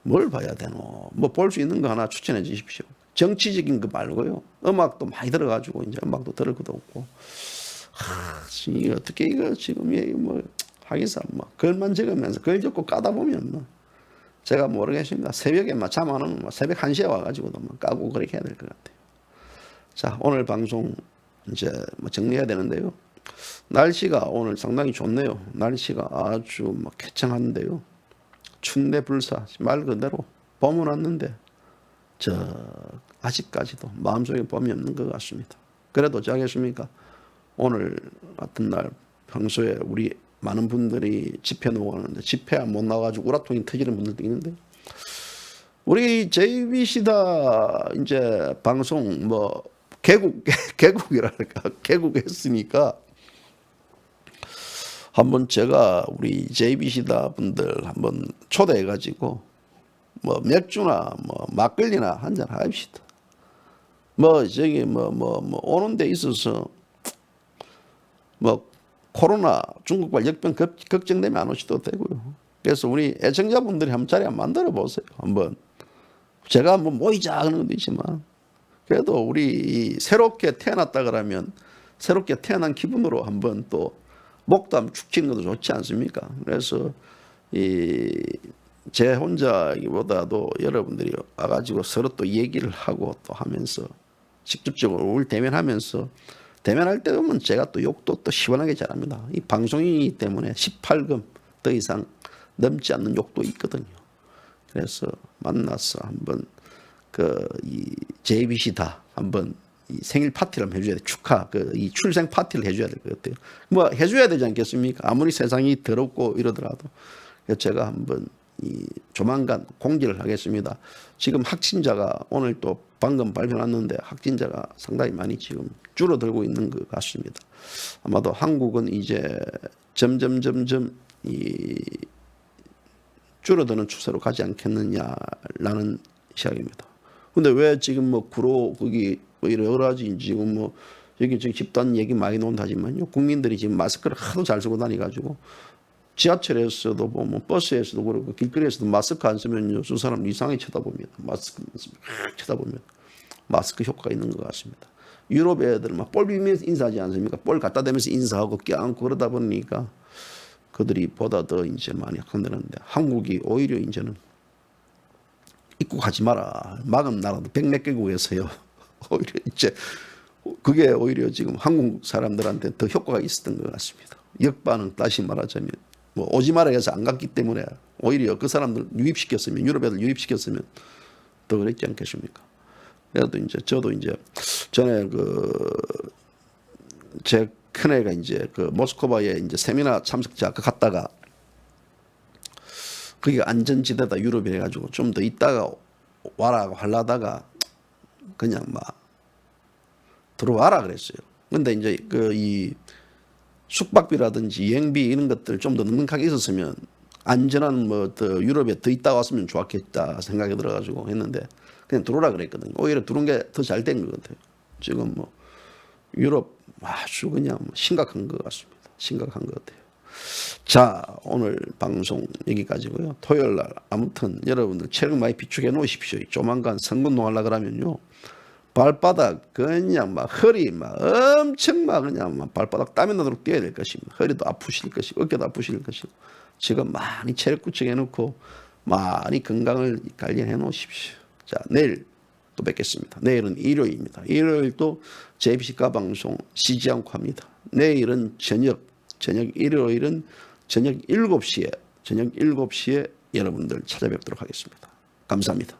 S1: 뭘 봐야 되노? 뭐 볼 수 있는 거 하나 추천해 주십시오. 정치적인 거 말고요. 음악도 많이 들어가지고 이제 음악도 들을 것도 없고. 이게 어떻게 이거 지금 뭐 하기사 뭐 글만 적으면서 글 적고 까다 보면 뭐 제가 모르겠습니다. 새벽에 막 잠 안 오면 새벽 1시에 와가지고도 막 까고 그렇게 해야 될 것 같아요. 자, 오늘 방송 이제 뭐 정리해야 되는데요. 날씨가 오늘 상당히 좋네요. 날씨가 아주 막 쾌청한데요. 춘대불사 말 그대로 봄은 왔는데 아직까지도 마음속에 봄이 없는 것 같습니다. 그래도 어쩌겠습니까? 오늘 같은 날 평소에 우리 많은 분들이 집회 나가는데 집회 못 나가지고 우라통이 터지는 분들도 있는데 우리 JBC다 이제 방송 뭐 개국이랄까 개국했으니까 한번 제가 우리 JBC다 분들 한번 초대해 가지고 뭐 맥주나 뭐 막걸리나 한잔 합시다. 뭐 저기 뭐 오는 데 있어서 뭐 코로나 중국발 역병 걱정되면 안 오셔도 되고요. 그래서 우리 애청자분들이 한번 자리 한번 만들어 보세요. 한번 제가 한번 모이자 하는 것도 있지만 그래도 우리 새롭게 태어났다 그러면 새롭게 태어난 기분으로 한번 또 목도 한번 축 치는 것도 좋지 않습니까? 그래서 제 혼자보다도 여러분들이 와가지고 서로 또 얘기를 하고 또 하면서 직접적으로 우리 대면하면서 대면할 때 보면 제가 또 욕도 또 시원하게 잘합니다. 이 방송이기 때문에 18금 더 이상 넘지 않는 욕도 있거든요. 그래서 만나서 한번 이 JBC다 한번 이 생일 파티를 한번 해줘야 돼. 축하 이 출생 파티를 해줘야 될 것 같아요. 뭐 해줘야 되지 않겠습니까? 아무리 세상이 더럽고 이러더라도 제가 한번 조만간 공지를 하겠습니다. 지금 확진자가 오늘 또 방금 발표났는데 확진자가 상당히 많이 지금 줄어들고 있는 것 같습니다. 아마도 한국은 이제 점점 줄어드는 추세로 가지 않겠느냐라는 시각입니다. 근데 왜 지금 뭐 구로 거기 뭐 여러 가지 지금 뭐 여기 집단 얘기 많이 나온다지만요. 국민들이 지금 마스크를 하도 잘 쓰고 다니가지고 지하철에서도 뭐 버스에서도 그렇고 길거리에서도 마스크 안 쓰면요. 저 사람 이상하게 쳐다봅니다. 마스크 쳐다보면 마스크 효과가 있는 것 같습니다. 유럽 애들 막 볼 비면서 인사하지 않습니까? 볼 갖다 대면서 인사하고 껴안고 그러다 보니까 그들이 보다 더 이제 많이 확산되는데 한국이 오히려 이제는 입국하지 마라. 막은 나라도 100몇 개국에서요. 오히려 이제 그게 오히려 지금 한국 사람들한테 더 효과가 있었던 것 같습니다. 역반응 다시 말하자면 뭐 오지 마라 해서 안 갔기 때문에 오히려 그 사람들 유입시켰으면 유럽 애들 유입시켰으면 더 그랬지 않겠습니까? 그래도 이제 저도 이제 전에 제 큰애가 이제 모스크바에 이제 세미나 참석자 갔다가 그게 안전지대다 유럽이래 가지고 좀 더 있다가 와라 하려다가 그냥 막 들어와라 그랬어요. 근데 이제 이 숙박비라든지 여행비 이런 것들 좀 더 넉넉하게 있었으면 안전한 뭐 더 유럽에 더 있다 왔으면 좋았겠다 생각이 들어가지고 했는데 그냥 들어오라 그랬거든요. 오히려 들어온 게 더 잘 된 것 같아요. 지금 뭐 유럽 아주 그냥 심각한 것 같습니다. 심각한 것 같아요. 자, 오늘 방송 여기까지고요. 토요일 날 아무튼 여러분들 체력 많이 비축해 놓으십시오. 조만간 선거운동 하려고 그러면요. 발바닥 그냥 막 허리 막 엄청 막 그냥 막 발바닥 땀이 나도록 뛰어야 될 것입니다. 허리도 아프실 것이고 어깨도 아프실 것이고 지금 많이 체력 구축해 놓고 많이 건강을 관리해 놓으십시오. 자, 내일 또 뵙겠습니다. 내일은 일요일입니다. 일요일도 JBC가 방송 쉬지 않고 합니다. 내일은 저녁 일요일은 저녁 7시에 여러분들 찾아뵙도록 하겠습니다. 감사합니다.